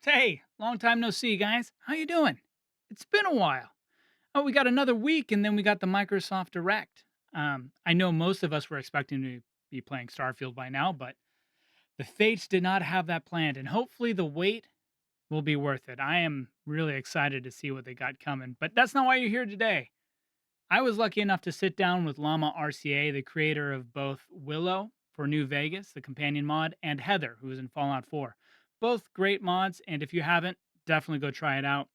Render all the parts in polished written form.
Hey, long time no see, guys. How you doing? It's been a while. Oh, we got another week, and then we got the Microsoft Direct. I know most of us were expecting to be playing Starfield by now, but the Fates did not have that planned, and hopefully the wait will be worth it. I am really excited to see what they got coming, but that's not why you're here today. I was lucky enough to sit down with LLamaRCA, the creator of both Willow for New Vegas, the companion mod, and Heather, who is in Fallout 4. Both great mods, and if you haven't, definitely go try it out.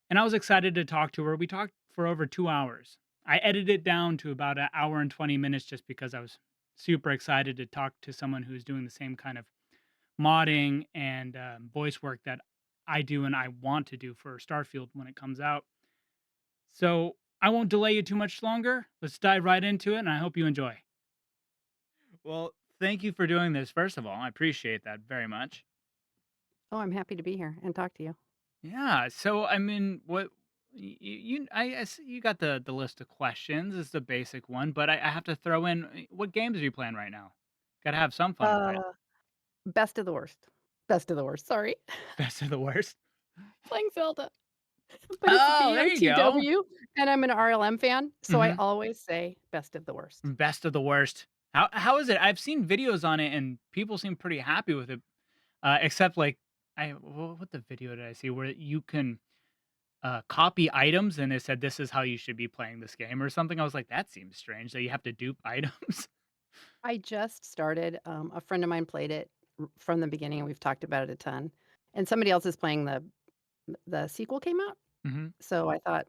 And I was excited to talk to her. We talked for over 2 hours. I edited it down to about an hour and 20 minutes just because I was super excited to talk to someone who's doing the same kind of modding and voice work that I do and I want to do for Starfield when it comes out. So I won't delay you too much longer. Let's dive right into it, and I hope you enjoy. Well, thank you for doing this. First of all, I appreciate that very much. Oh, I'm happy to be here and talk to you. Yeah. So, I mean, what I see you got the list of questions is the basic one, but I have to throw in what games are you playing right now? Got to have some fun with it. Uh, Best of the worst. Best of the worst, sorry. Best of the worst. Playing Zelda, but it's Oh, there you go. BOTW, and I'm an RLM fan, so I Hmm. always say best of the worst. Best of the worst. How is it? I've seen videos on it, and people seem pretty happy with it. Except like what the video did I see where you can copy items and it said this is how you should be playing this game or something. I was like, that seems strange that you have to dupe items. I just started, a friend of mine played it from the beginning, and we've talked about it a ton, and somebody else is playing the sequel came out, Hmm. so I thought,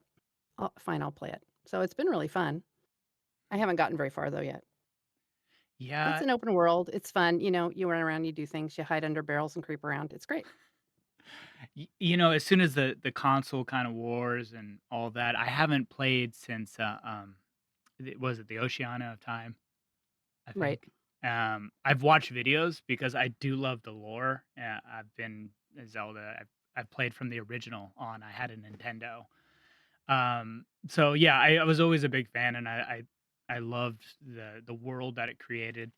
"Oh, fine, I'll play it." So it's been really fun. I haven't gotten very far though yet. It's Yeah. an open world, it's fun, you run around, you do things, you hide under barrels and creep around, it's great. As soon as the console kind of wars and all that, I haven't played since was it the Oceania of Time, I Right. think. I've watched videos because I do love the lore. I've been Zelda. I've played from the original on. I had a Nintendo. So yeah, I was always a big fan, and I loved the world that it created.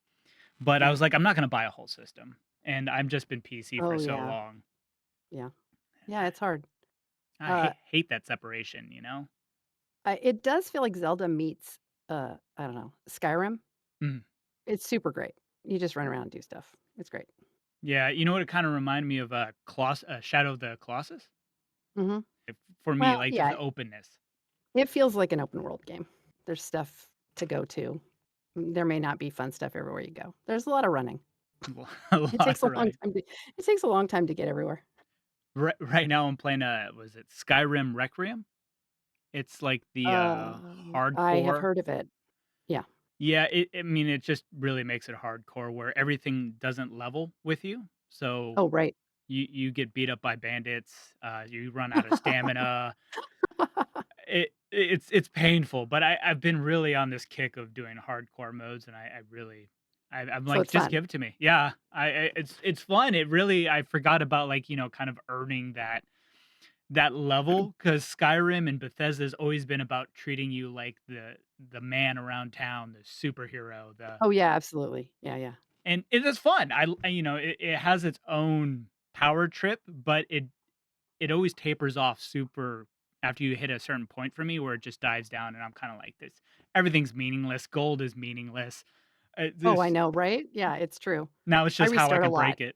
But I Yeah. was like, I'm not gonna buy a whole system, and I've just been PC for Oh, so yeah. long. Yeah. Yeah, it's hard. I Uh, hate that separation, you know? it does feel like Zelda meets, I don't know, Skyrim. Mhm. It's super great. You just run around and do stuff. It's great. Yeah, you know what it kinda reminded me of, Shadow of the Colossus? Mhm. For me, Well, like, just yeah, the openness. it feels like an open world game. There's stuff to go to. There may not be fun stuff everywhere you go. There's a lot of running. A It lot takes a of long running. time to it takes a long time to get everywhere. Right now I'm playing, was it Skyrim Requiem? It's like the, I have hardcore. heard of it. Yeah. Yeah, I mean, it just really makes it hardcore where everything doesn't level with you. So Oh, right. you get beat up by bandits, you run out of stamina. It's painful, but I've been really on this kick of doing hardcore modes, and I really I'm So like, it's "Just fun. give it to me." Yeah, it's fun. It really I forgot about, like, kind of earning that level because Skyrim and Bethesda has always been about treating you like the man around town, the superhero, the Oh, yeah, absolutely. Yeah, yeah. and it is fun. It has its own power trip, but it always tapers off super after you hit a certain point for me where it just dives down and I'm kinda like, "This everything's meaningless, gold is meaningless." Oh, I This know, right? Yeah, it's true. now it's I just how I restart a can lot. break it.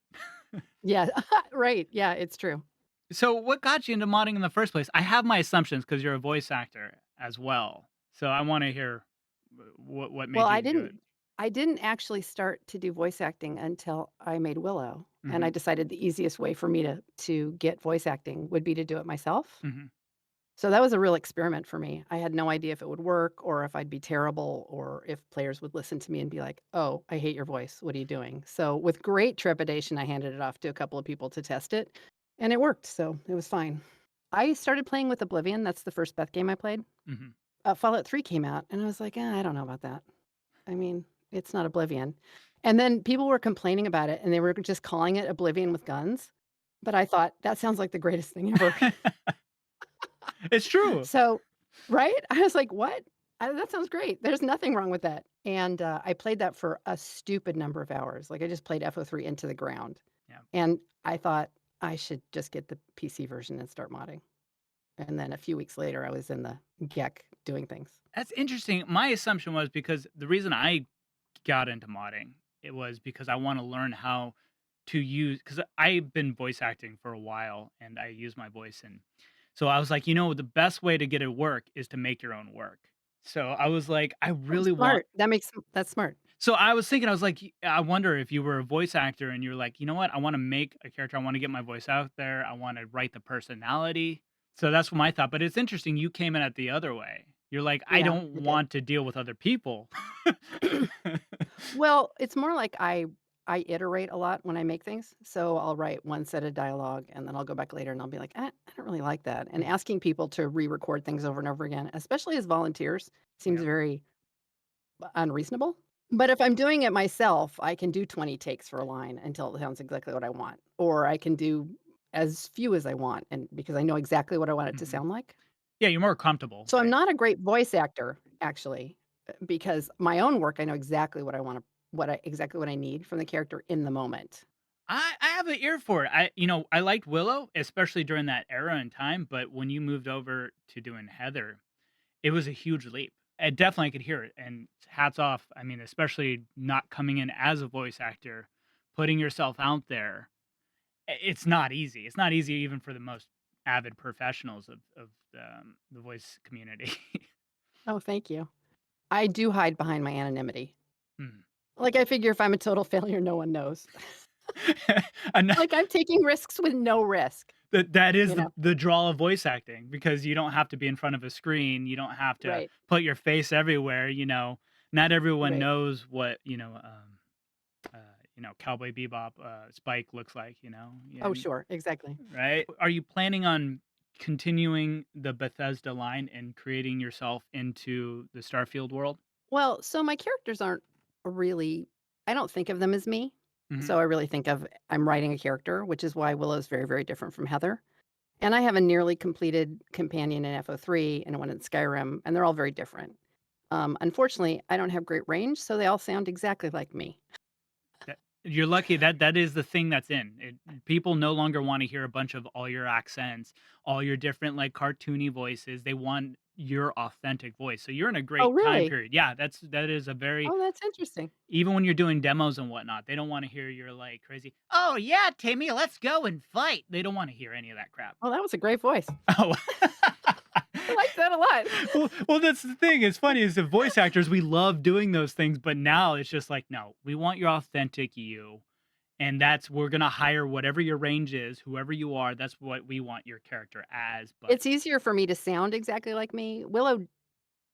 Yeah, right, yeah, it's true. So what got you into modding in the first place? I have my assumptions because 'cause you're a voice actor as well. So I wanna hear what Well, made you do it. I didn't actually start to do voice acting until I made Willow, and I Mhm, decided the easiest way for me to get voice acting would be to do it myself. mhm. So that was a real experiment for me. I had no idea if it would work or if I'd be terrible or if players would listen to me and be like, "Oh, I hate your voice. What are you doing?" So with great trepidation, I handed it off to a couple of people to test it, and it worked, so it was fine. I started playing with Oblivion, that's the first Beth game I played. Mhm. Fallout 3 came out, and I was like, I don't know about that." I mean, it's not Oblivion. And then people were complaining about it, and they were just calling it Oblivion with guns, but I thought, "That sounds like the greatest thing ever." It's true. So right? I was like, "What? That sounds great. There's nothing wrong with that." And, I played that for a stupid number of hours. Like, I just played FO3 into the ground. Yeah. And I thought, I should just get the PC version and start modding. And then a few weeks later, I was in the GEC doing things. That's interesting. My assumption was because the reason I got into modding, it was because I wanna learn how to use, because 'cause I've been voice acting for a while, and I use my voice, and so I was like, the best way to get it work is to make your own work." So I was like, I Oh, really want smart. That's smart. so I was thinking, I was like, I wonder if you were a voice actor and you're like, "You know what? I wanna make a character, I wanna get my voice out there, I wanna write the personality." So that's what my thought, but it's interesting you came in at the other way. You're like, "I Yeah, don't I did. want to deal with other people." Well, it's more like I iterate a lot when I make things, so I'll write one set of dialogue, and then I'll go back later and I'll be like, I don't really like that," and Mhm. asking people to re-record things over and over again, especially as volunteers, seems Yep. very unreasonable. But if I'm doing it myself, I can do 20 takes for a line until it sounds exactly what I want, or I can do as few as I want, and because I know exactly what I want it to Mhm. sound like. Yeah, you're more comfortable, So I'm right? not a great voice actor, actually, because my own work, I know exactly what I wanna exactly what I need from the character in the moment. I have an ear for it. I liked Willow, especially during that era and time, but when you moved over to doing Heather, it was a huge leap. I definitely could hear it, and hats off. I mean, especially not coming in as a voice actor, putting yourself out there. It's not easy. It's not easy even for the most avid professionals of the voice community. Oh, thank you. I do hide behind my anonymity. Hmm. Like, I figure if I'm a total failure, no one knows. Ano Like, I'm taking risks with no risk, that is you know? the draw of voice acting, because you don't have to be in front of a screen, you don't have to Right, put your face everywhere, not everyone right. knows what, Cowboy Bebop, Spike looks like, Oh, and sure, exactly. right? Are you planning on continuing the Bethesda line and creating yourself into the Starfield world? Well, so my characters aren't really I don't think of them as me. Mhm. So I really think of I'm writing a character, which is why Willow's very, very different from Heather. And I have a nearly completed companion in FO3 and one in Skyrim, and they're all very different. Unfortunately, I don't have great range, so they all sound exactly like me. You're lucky that that is the thing that's in. People no longer wanna hear a bunch of all your accents, all your different, like, cartoony voices. They want your authentic voice. So you're in a Oh, great time really? period. Yeah, that is a very, Oh, that's interesting. even when you're doing demos and whatnot, they don't wanna hear your, like, crazy, "Oh, yeah, Timmy, let's go and fight." They don't wanna hear any of that crap. Oh, that was a great voice. Oh. I like that a lot. Well, that's the thing, it's funny, is the voice actors, we love doing those things, but now it's just like, "No, we want your authentic you, and that's we're gonna hire whatever your range is, whoever you are, that's what we want your character as," but It's easier for me to sound exactly like me. Willow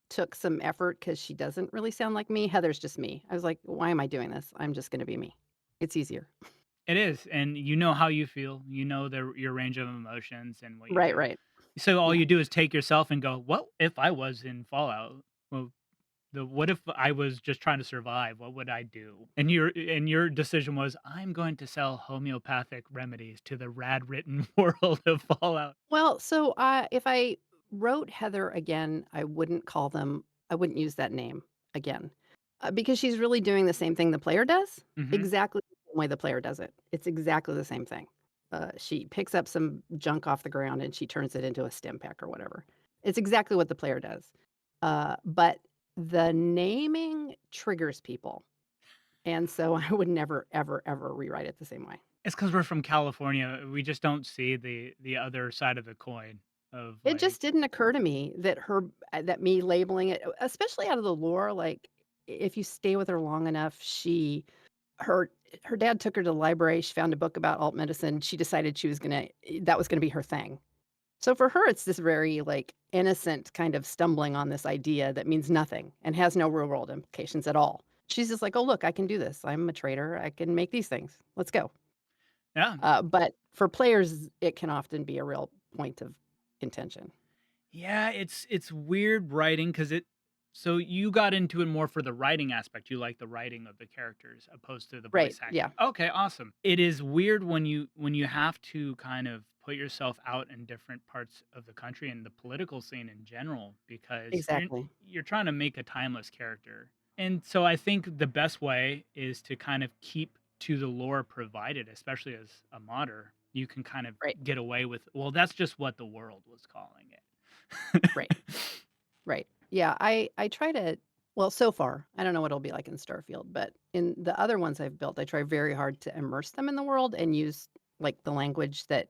took some effort because she doesn't really sound like me. Heather's just me. I was like, "Why am I doing this? I'm just gonna be me." It's easier. it is, and you know how you feel, your range of emotions and what you Right, do. right. So all Yeah. you do is take yourself and go, "What if I was in Fallout? Well, what if I was just trying to survive? What would I do?" And your decision was, "I'm going to sell homeopathic remedies to the rad written world of Fallout." Well, so, if I wrote Heather again, I wouldn't use that name again, because she's really doing the same thing the player does, Mhm. exactly the same way the player does it. It's exactly the same thing. She picks up some junk off the ground and she turns it into a stim pack or whatever. It's exactly what the player does. But the naming triggers people, and so I would never, ever, ever rewrite it the same way. It's because 'cause we're from California, we just don't see the other side of the coin of, It like, just didn't occur to me that that me labeling it, especially out of the lore, like, if you stay with her long enough, her her dad took her to the library, she found a book about alt medicine, she decided she was gonna that was gonna be her thing. So for her, it's this very, like, innocent kind of stumbling on this idea that means nothing and has no real world implications at all. She's just like, "Oh, look, I can do this. I'm a trader. I can make these things. Let's go." yeah. But for players, it can often be a real point of contention. Yeah, it's weird writing because it so you got into it more for the writing aspect, you like the writing of the characters opposed to the Right, voice yeah, acting. Okay, awesome. It is weird when you have to kind of put yourself out in different parts of the country and the political scene in general because exactly. you're trying to make a timeless character. And so I think the best way is to kind of keep to the lore provided, especially as a modder. you can kind of Right, get away with, well, that's just what the world was calling it. right, right. Yeah, I try to well, so far, I don't know what it'll be like in Starfield, but in the other ones I've built, I try very hard to immerse them in the world and use, like, the language that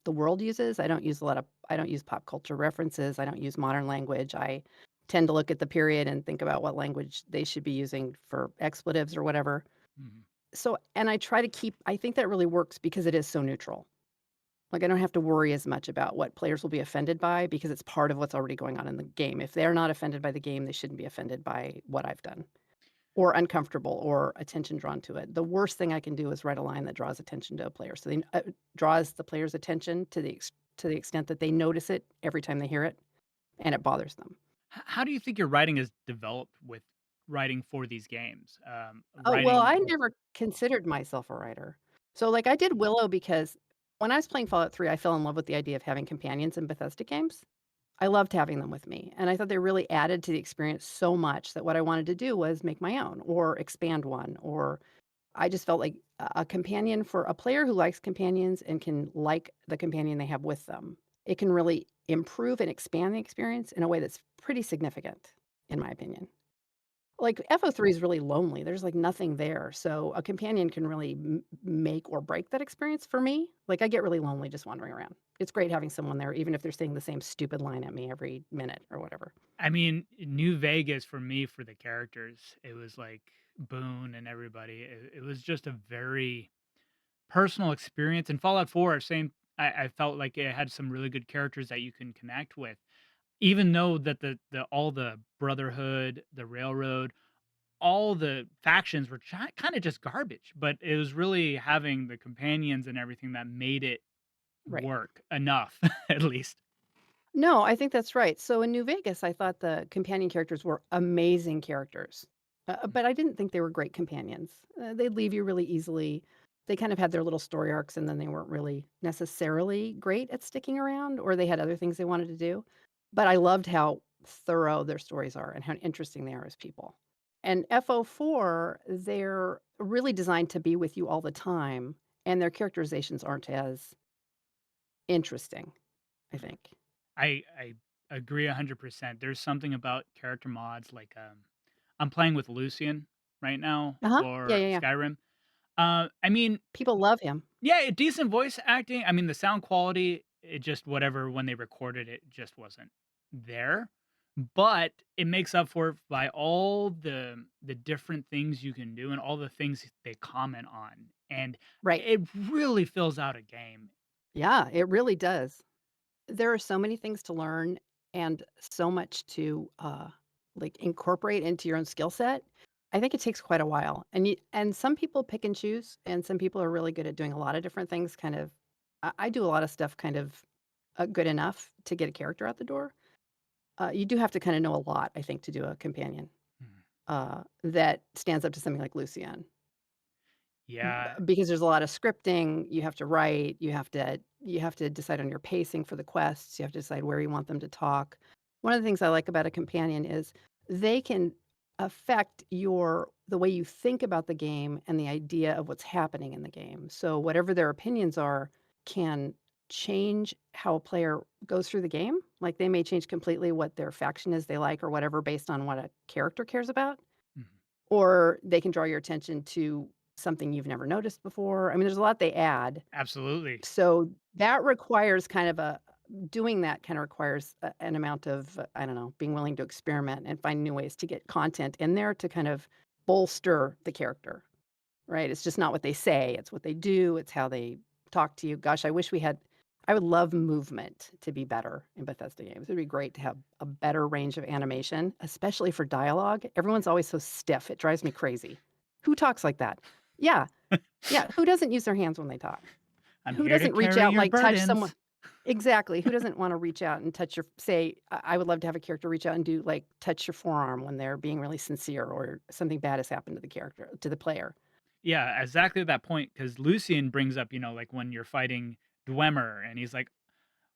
the world uses. I don't use pop culture references, I don't use modern language. I tend to look at the period and think about what language they should be using for expletives or whatever. Mhm. So and I think that really works because it is so neutral. Like, I don't have to worry as much about what players will be offended by because it's part of what's already going on in the game. If they're not offended by the game, they shouldn't be offended by what I've done or uncomfortable or attention drawn to it. The worst thing I can do is write a line that draws attention to a player. So they draws the player's attention to the extent that they notice it every time they hear it and it bothers them. How do you think your writing is developed with writing for these games? Oh, well, Writing I never considered myself a writer. So, like, I did Willow because when I was playing Fallout 3, I fell in love with the idea of having companions in Bethesda games. I loved having them with me, and I thought they really added to the experience so much that what I wanted to do was make my own or expand one, or I just felt like a companion for a player who likes companions and can like the companion they have with them. It can really improve and expand the experience in a way that's pretty significant, in my opinion. Like, FO3 is really lonely, there's, like, nothing there, so a companion can really m make or break that experience for me. Like, I get really lonely just wandering around. It's great having someone there even if they're saying the same stupid line at me every minute or whatever. I mean, New Vegas for me, for the characters, it was like Boone and everybody. It was just a very personal experience. And Fallout 4, same. I felt like it had some really good characters that you can connect with, even though that the all the Brotherhood, the Railroad, all the factions were kind of just garbage. But it was really having the companions and everything that made it Right. work enough, at least. No, I think that's right. So in New Vegas, I thought the companion characters were amazing characters, but I didn't think they were great companions. They'd leave you really easily. They kind of had their little story arcs, and then they weren't really necessarily great at sticking around, or they had other things they wanted to do. But I loved how thorough their stories are and how interesting they are as people. And FO4, they're really designed to be with you all the time, and their characterizations aren't as interesting, I think. I agree 100%. There's something about character mods like, I'm playing with Lucian right now Uh-huh. Yeah, for yeah, yeah. Skyrim. I mean, People love him. yeah, decent voice acting. I mean, the sound quality, it just whatever when they recorded it just wasn't there, but it makes up for it by all the different things you can do and all the things they comment on, and Right. it really fills out a game. Yeah, it really does. There are so many things to learn and so much to, like, incorporate into your own skill set. I think it takes quite a while, and some people pick and choose, and some people are really good at doing a lot of different things, kind of I do a lot of stuff kind of, good enough to get a character out the door. You do have to kinda know a lot, I think, to do a companion, Mhm. that stands up to something like Lucian. Yeah. Because there's a lot of scripting, you have to write, you have to decide on your pacing for the quests, you have to decide where you want them to talk. One of the things I like about a companion is they can affect the way you think about the game and the idea of what's happening in the game. So whatever their opinions are can change how a player goes through the game. Like, they may change completely what their faction is they like or whatever based on what a character cares about. Mhm. Or they can draw your attention to something you've never noticed before. I mean, there's a lot they add. Absolutely. So that requires kind of a doing that kinda requires an amount of, I don't know, being willing to experiment and find new ways to get content in there to kind of bolster the character, right? It's just not what they say, it's what they do, it's how they talk to you. Gosh, I would love movement to be better in Bethesda games. It'd be great to have a better range of animation, especially for dialogue. Everyone's always so stiff, it drives me crazy. Who talks like that? Yeah, yeah, who doesn't use their hands when they talk? I'm Who here to doesn't reach carry out, your like, touch someone burdens. exactly, who doesn't wanna reach out and touch your say, I would love to have a character reach out and do, like, touch your forearm when they're being really sincere or something bad has happened to the character to the player. Yeah, exactly that point. Because Lucian brings up, like, when you're fighting Dwemer, and he's like,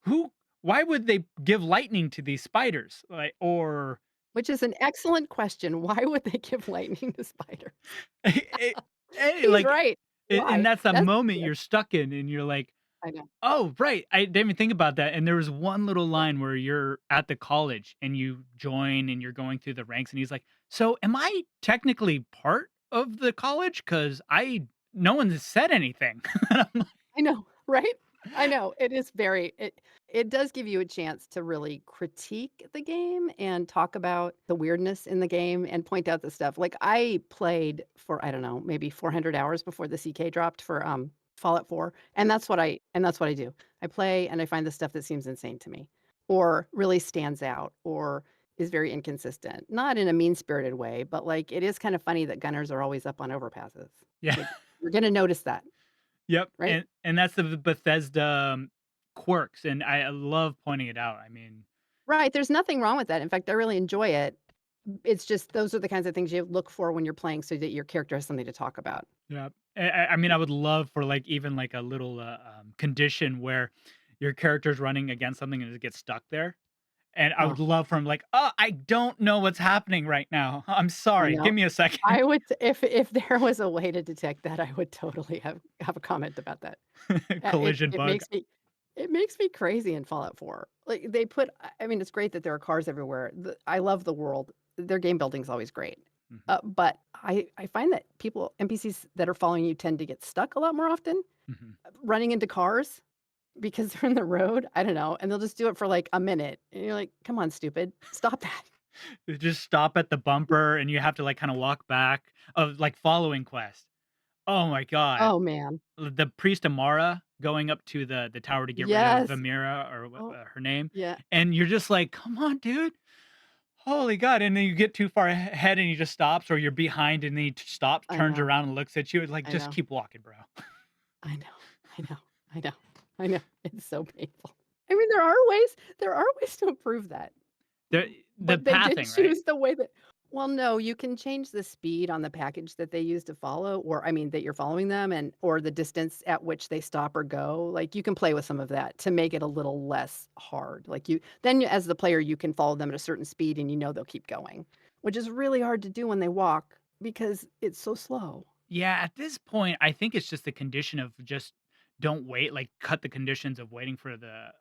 "Who why would they give lightning to these spiders?" Like, or Which is an excellent question. Why would they give lightning to spiders? it He's like, right. and Why? that's that That's moment yeah, you're stuck in, and you're like, I know. Oh, right. I didn't even think about that, and there was one little line where you're at the college and you join and you're going through the ranks, and he's like, "So, am I technically part of the college? Because I no one has said anything." I'm like, I know, right? I know, it does give you a chance to really critique the game and talk about the weirdness in the game and point out the stuff. Like, I played for, I don't know, maybe 400 hours before the CK dropped for, Fallout 4, and that's what I do. I play and I find the stuff that seems insane to me, or really stands out, or is very inconsistent. Not in a mean-spirited way, but, like, it is kind of funny that gunners are always up on overpasses. yeah. Like, you're gonna notice that, Yep, right? and that's the Bethesda, quirks, and I love pointing it out. I mean, Right, there's nothing wrong with that. In fact, I really enjoy it. It's just those are the kinds of things you look for when you're playing so that your character has something to talk about. yeah. I mean, I would love for, like, even, like, a little, condition where your character's running against something and it gets stuck there. And I would Oh, love for him like, "Oh, I don't know what's happening right now. I'm I sorry. Give know. me a second." I would if there was a way to detect that, I would totally have a comment about that. It Collision it bug. makes me crazy in Fallout 4. Like, they put I mean, it's great that there are cars everywhere. I love the world. Their game building's always great. Mhm, But I find that NPCs that are following you tend to get stuck a lot more often, mhm. running into cars. Because they're in the road, I don't know, and they'll just do it for, like, a minute, and you're like, "Come on, stupid, stop that." You just stop at the bumper and you have to, like, kinda walk back of, like, following quest. Oh my god. Oh, man. The priest Amara going up to the tower to get rid of Yes. Vamira or what, Oh, her name, yeah, and you're just like, "Come on, dude. Holy god," and then you get too far ahead and he just stops, or you're behind and then he stops, I turns know, around and looks at you, it's like, I "Just know, keep walking, bro." I know, I know, I know, I know, it's so painful. I mean, there are ways to improve that. The But they did pathing, right? choose the way that well, no, you can change the speed on the package that they use to follow, or I mean, that you're following them and or the distance at which they stop or go, like, you can play with some of that to make it a little less hard, like, as the player, you can follow them at a certain speed and you know they'll keep going, which is really hard to do when they walk because it's so slow. Yeah, at this point, I think it's just the condition of just don't wait, like, cut the conditions of waiting for the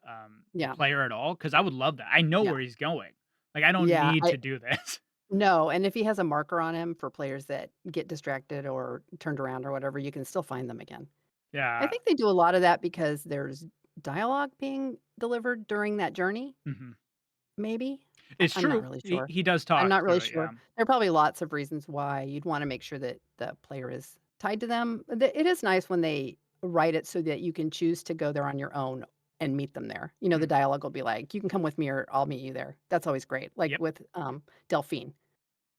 Yeah, player at all. Because I would love that. I know yeah, where he's going. Like, I don't yeah, need I to do this. no, and if he has a marker on him for players that get distracted or turned around or whatever, you can still find them again. I Yeah, think they do a lot of that because there's dialogue being delivered during that journey, mhm. maybe? It's I'm not true. really He sure. he does I'm talk not really through it, sure. yeah. There are probably lots of reasons why you'd wanna make sure that the player is tied to them. It is nice when they write it so that you can choose to go there on your own and meet them there. You know, the Mm, dialogue will be like, "You can come with me or I'll meet you there." That's always great, like yep, with, Delphine.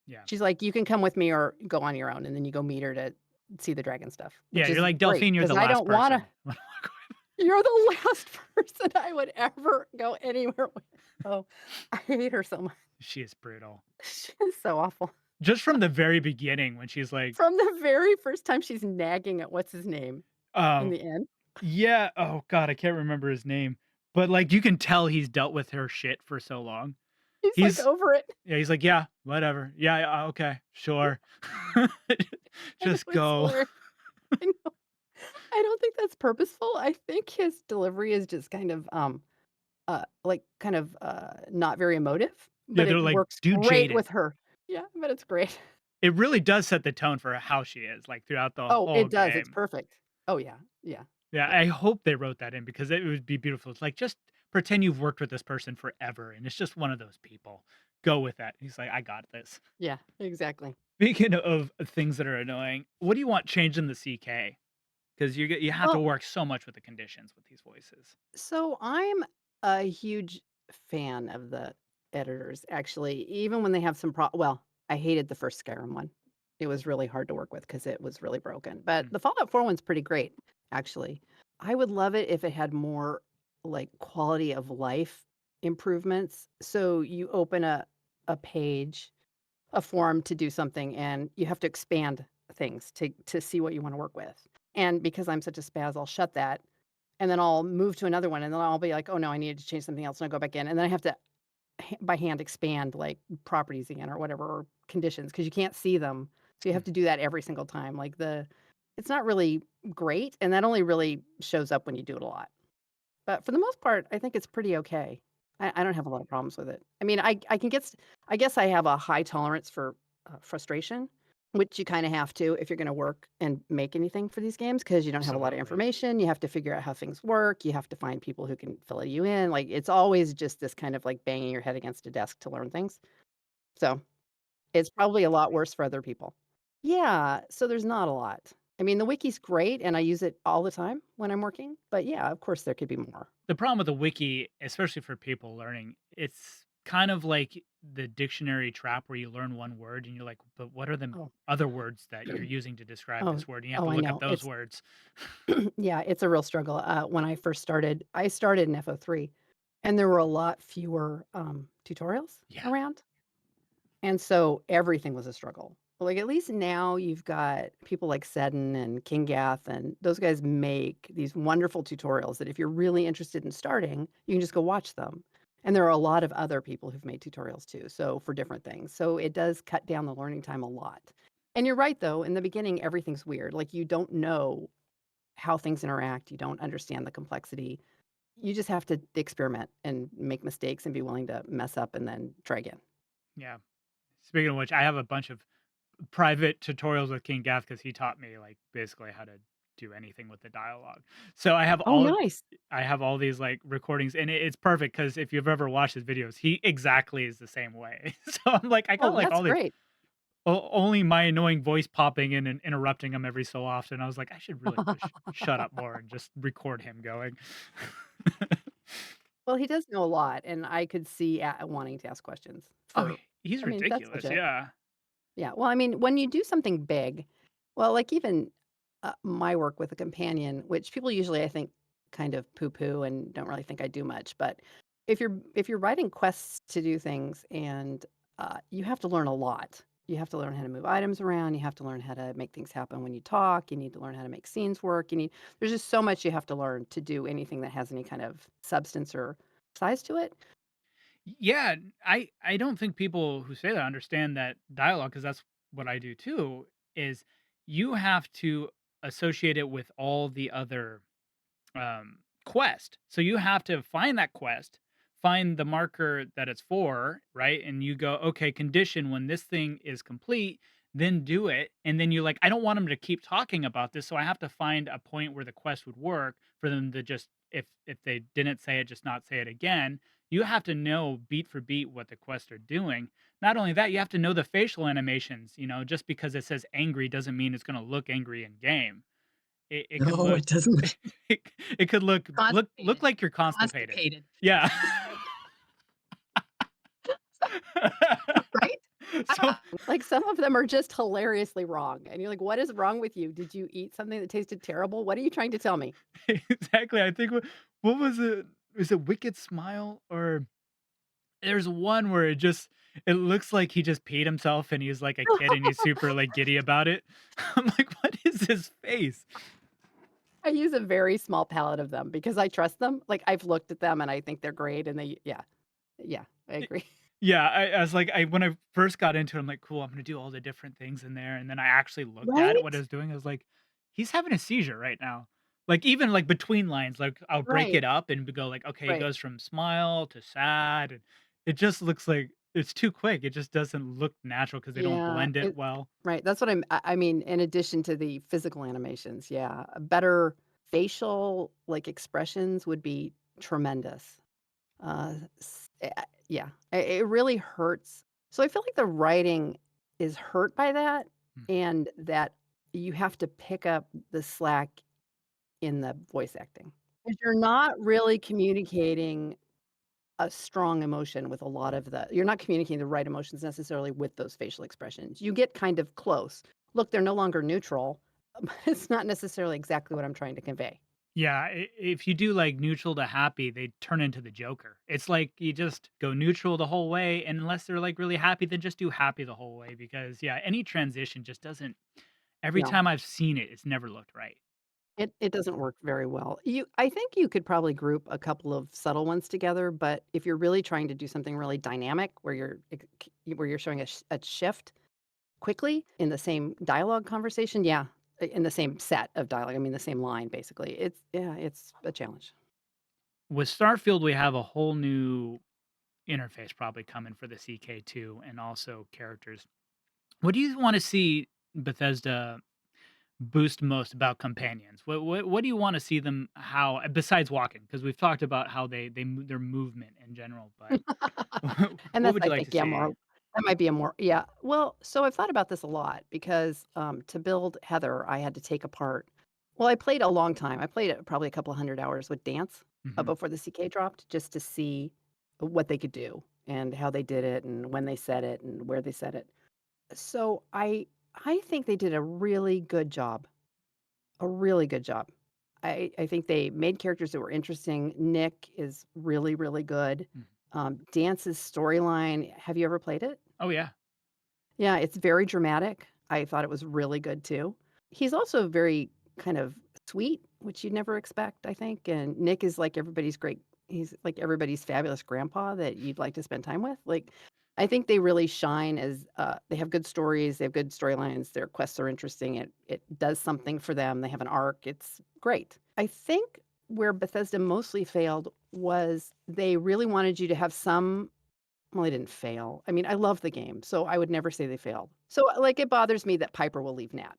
yeah. She's like, "You can come with me or go on your own," and then you go meet her to see the dragon stuff, Yeah, which you're is like, great "Delphine, you're because the I last don't wanna person." you're the last person I would ever go anywhere with. Oh, I hate her so much. She is brutal. She is so awful. Just from the very beginning when she's like, From the very first time she's nagging at what's his name in oh, the end, yeah, oh god, I can't remember his name, but, like, you can tell he's dealt with her shit for so long. he's, like, He's over it. Yeah, he's like, "Yeah, whatever. Yeah, yeah, okay, sure. I know Just it's go." hilarious. I know. I don't think that's purposeful. I think his delivery is just not very emotive, Yeah, but they're it like, works "Dude, great with jaded." her. Yeah, but it's great. It really does set the tone for how she is, like, throughout the Oh, whole it does, it's game. perfect. Oh, yeah, yeah, Yeah, yeah, I hope they wrote that in because it would be beautiful. It's like, just pretend you've worked with this person forever, and it's just one of those people. Go with that. He's like, "I got this." yeah, exactly. Speaking of things that are annoying, what do you want changed in the CK? Because you have to Well, work so much with the conditions with these voices. so I'm a huge fan of the editors, actually, even when they have I hated the first Skyrim one. It was really hard to work with because it was really broken, but Mm, the Fallout 4 one's pretty great, actually. I would love it if it had more, like, quality of life improvements. So you open a page, a form to do something, and you have to expand things to see what you wanna work with. And because I'm such a spaz, I'll shut that and then I'll move to another one, and then I'll be like, "Oh, no, I needed to change something else," and I go back in, and then I have to by hand expand, like, properties again or whatever, or conditions because you can't see them, so you have mm, to do that every single time, like, the It's not really great, and that only really shows up when you do it a lot. But for the most part, I think it's pretty okay. I don't have a lot of problems with it. I mean, I can get s I guess I have a high tolerance for, frustration, which you kinda have to if you're gonna work and make anything for these games because you don't have a lot of Absolutely. information, you have to figure out how things work, you have to find people who can fill you in, like, it's always just this kind of, like, banging your head against a desk to learn things. So, it's probably a lot worse for other people. Yeah, so there's not a lot. I mean, the wiki's great, and I use it all the time when I'm working, but yeah, of course, there could be more. The problem with the wiki, especially for people learning, it's kind of like the dictionary trap where you learn one word and you're like, but what are the Oh. other words that you're using to describe Oh, this word? And you have oh, to I look up know. those It's words. yeah, it's a real struggle. When I started in FO3, and there were a lot fewer, tutorials Yeah. around, and so everything was a struggle. Like, at least now you've got people like Seddon and King Gath, and those guys make these wonderful tutorials that if you're really interested in starting, you can just go watch them. And there are a lot of other people who've made tutorials too, so for different things. So it does cut down the learning time a lot. And you're right, though, in the beginning, everything's weird. Like, you don't know how things interact, you don't understand the complexity. You just have to experiment and make mistakes and be willing to mess up and then try again. Yeah. Speaking of which, I have a bunch of private tutorials with King Gaff because he taught me like basically how to do anything with the dialogue. So Oh, nice. I have all these like recordings and it's perfect because if you've ever watched his videos, he exactly is the same way. So I'm like, I got Oh, like that's all these great. only my annoying voice popping in and interrupting him every so often. I was like, I should really just shut up more and just record him going. Well, he does know a lot, and I could see wanting to ask questions Oh, for he's I mean, that's ridiculous. legit. Yeah. Yeah, well, I mean, when you do something big well, like even, my work with a companion, which people usually, I think, kind of poo-poo and don't really think I do much, but if you're writing quests to do things and, you have to learn a lot. You have to learn how to move items around, you have to learn how to make things happen when you talk, you need to learn how to make scenes work, there's just so much you have to learn to do anything that has any kind of substance or size to it. Yeah, I don't think people who say that understand that dialogue because that's what I do too, is you have to associate it with all the other quest. So you have to find that quest, find the marker that it's for, right? And you go, okay, condition when this thing is complete, then do it. And then you're like, I don't want them to keep talking about this, so I have to find a point where the quest would work for them to just if they didn't say it, just not say it again. You have to know beat for beat what the quests are doing. Not only that, you have to know the facial animations. Just because it says angry doesn't mean it's going to look angry in game. It could No, look it doesn't. it it could look Constipated. like you're constipated. Constipated. Yeah. Right? So Like, some of them are just hilariously wrong, and you're like, "What is wrong with you? Did you eat something that tasted terrible? What are you trying to tell me?" exactly, I think what was it? Was it Wicked Smile? Or there's one where it looks like he just peed himself and he's like a kid and he's super, like, giddy about it. I'm like, "What is his face?" I use a very small palette of them because I trust them. Like, I've looked at them and I think they're great, and yeah, I agree. Yeah, I was like when I first got into it, I'm like, "Cool, I'm gonna do all the different things in there," and then I actually looked at what I Right? was doing, I was like, "He's having a seizure right now." Like, even, like, between lines, like, I'll break Right, it up and go like, "Okay, it right. goes from smile to sad," and it just looks like it's too quick, it just doesn't look natural because they don't Yeah, blend it well. right, that's what I mean, in addition to the physical animations, yeah, better facial, like, expressions would be tremendous. Yeah, it really hurts. So I feel like the writing is hurt by that, Mhm. and that you have to pick up the slack in the voice acting. 'Cause you're not really communicating a strong emotion with a lot of you're not communicating the right emotions necessarily with those facial expressions. You get kind of close. Look, they're no longer neutral, but it's not necessarily exactly what I'm trying to convey. Yeah, if you do, like, neutral to happy, they turn into the Joker. It's like you just go neutral the whole way, and unless they're, like, really happy, then just do happy the whole way because, yeah, any transition just doesn't every No. time I've seen it, it's never looked right. It doesn't work very well. I think you could probably group a couple of subtle ones together, but if you're really trying to do something really dynamic where you're showing a shift quickly in the same dialogue conversation, yeah, in the same set of dialogue, I mean, the same line, basically. It's a challenge. With Starfield, we have a whole new interface probably coming for the CK2 and also characters. What do you wanna see Bethesda boost most about companions? What do you wanna see them how besides walking? Because 'cause we've talked about how their movement in general, but And what that's, would I you like think, to yeah, see? more that might be a more yeah. Well, so I've thought about this a lot because, to build Heather, I had to take apart well, I played a long time. I played it probably a couple 100 hours with Dance, Mhm. before the CK dropped just to see what they could do and how they did it and when they said it and where they said it. So I think they did a really good job. I think they made characters that were interesting. Nick is really, really good. Mhm. Dance's storyline, have you ever played it? Oh, yeah. Yeah, it's very dramatic. I thought it was really good too. He's also very kind of sweet, which you'd never expect, I think, and Nick is like everybody's great he's like everybody's fabulous grandpa that you'd like to spend time with. Like, I think they really shine as, they have good stories, they have good storylines, their quests are interesting, it does something for them, they have an arc, it's great. I think where Bethesda mostly failed was they really wanted you to have some well, they didn't fail. I mean, I love the game, so I would never say they failed. So, like, it bothers me that Piper will leave Nat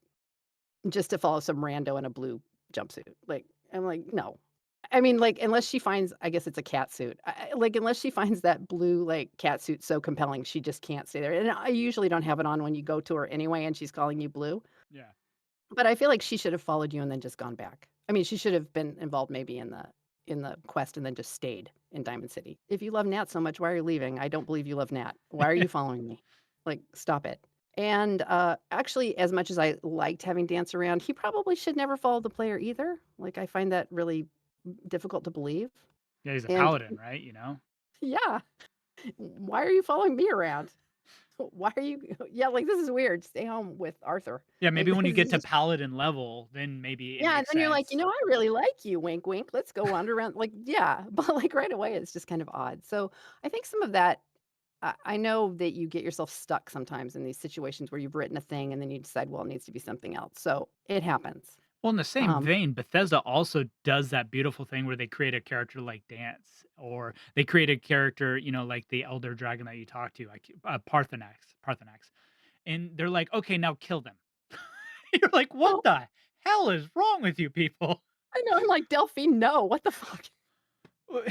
just to follow some rando in a blue jumpsuit. Like, I'm like, "No." I mean, like, unless she finds I guess it's a cat suit. Like, unless she finds that blue, like, cat suit so compelling, she just can't stay there, and I usually don't have it on when you go to her anyway, and she's calling you blue, Yeah. but I feel like she should have followed you and then just gone back. I mean, she should have been involved maybe in the quest and then just stayed in Diamond City. If you love Nat so much, why are you leaving? I don't believe you love Nat. Why are you following me? Like, stop it. And, actually, as much as I liked having Dance around, he probably should never follow the player either. Like, I find that really difficult to believe. Yeah, he's a And paladin, right, you know? yeah, why are you following me around? Why are you yeah, like, this is weird. Stay home with Arthur. Yeah, Like, maybe when you this get is to just paladin level, then maybe it yeah, and makes then you're like, sense. I really like you, wink, wink. Let's go wander around. Like, yeah, but like right away, it's just kind of odd. So I think some of that, I know that you get yourself stuck sometimes in these situations where you've written a thing and then you decide, well, it needs to be something else. So it happens. Well, in the same Um, vein, Bethesda also does that beautiful thing where they create a character like Dance, or they create a character, like the elder dragon that you talk to, like Parthenax, and they're like, "Okay, now kill them." You're like, "What oh, the hell is wrong with you people?" I know. I'm like, Delphine, no, what the fuck? Wha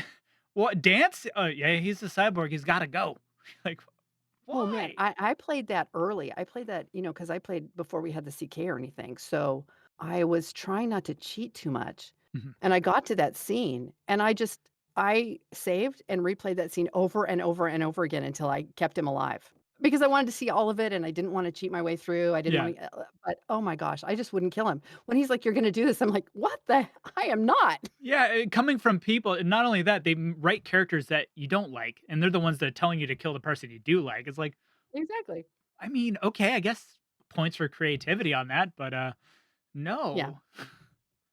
What, Dance? Yeah, he's a cyborg, he's gotta go. Like, Oh, man, why? I played that early. I played that, because I played before we had the CK or anything, so I was trying not to cheat too much, Mhm. and I got to that scene, and I saved and replayed that scene over and over and over again until I kept him alive, because I wanted to see all of it, and I didn't wanna cheat my way through, I didn't Yeah. wanna but, oh my gosh, I just wouldn't kill him. When he's like, "You're gonna do this," I'm like, "What the I am not." Yeah, coming from people and not only that, they write characters that you don't like, and they're the ones that are telling you to kill the person you do like. It's like, Exactly. I mean, okay, I guess points for creativity on that, but, Yeah. no.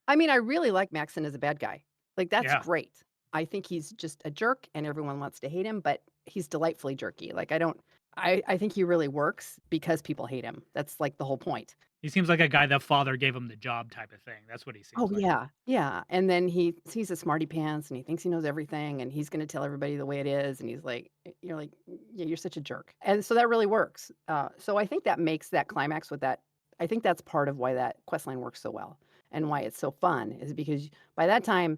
I mean, I really like Maxon as a bad guy. Like, that's Yeah. great. I think he's just a jerk and everyone wants to hate him, but he's delightfully jerky. Like, I think he really works because people hate him. That's, like, the whole point. He seems like a guy that father gave him the job type of thing. That's what he Oh, seems like. yeah, yeah, and then he's a smarty pants and he thinks he knows everything and he's gonna tell everybody the way it is, and he's like you're like, "Yeah, you're such a jerk." And so that really works. So I think that makes that climax with that I think that's part of why that quest line works so well and why it's so fun is because by that time,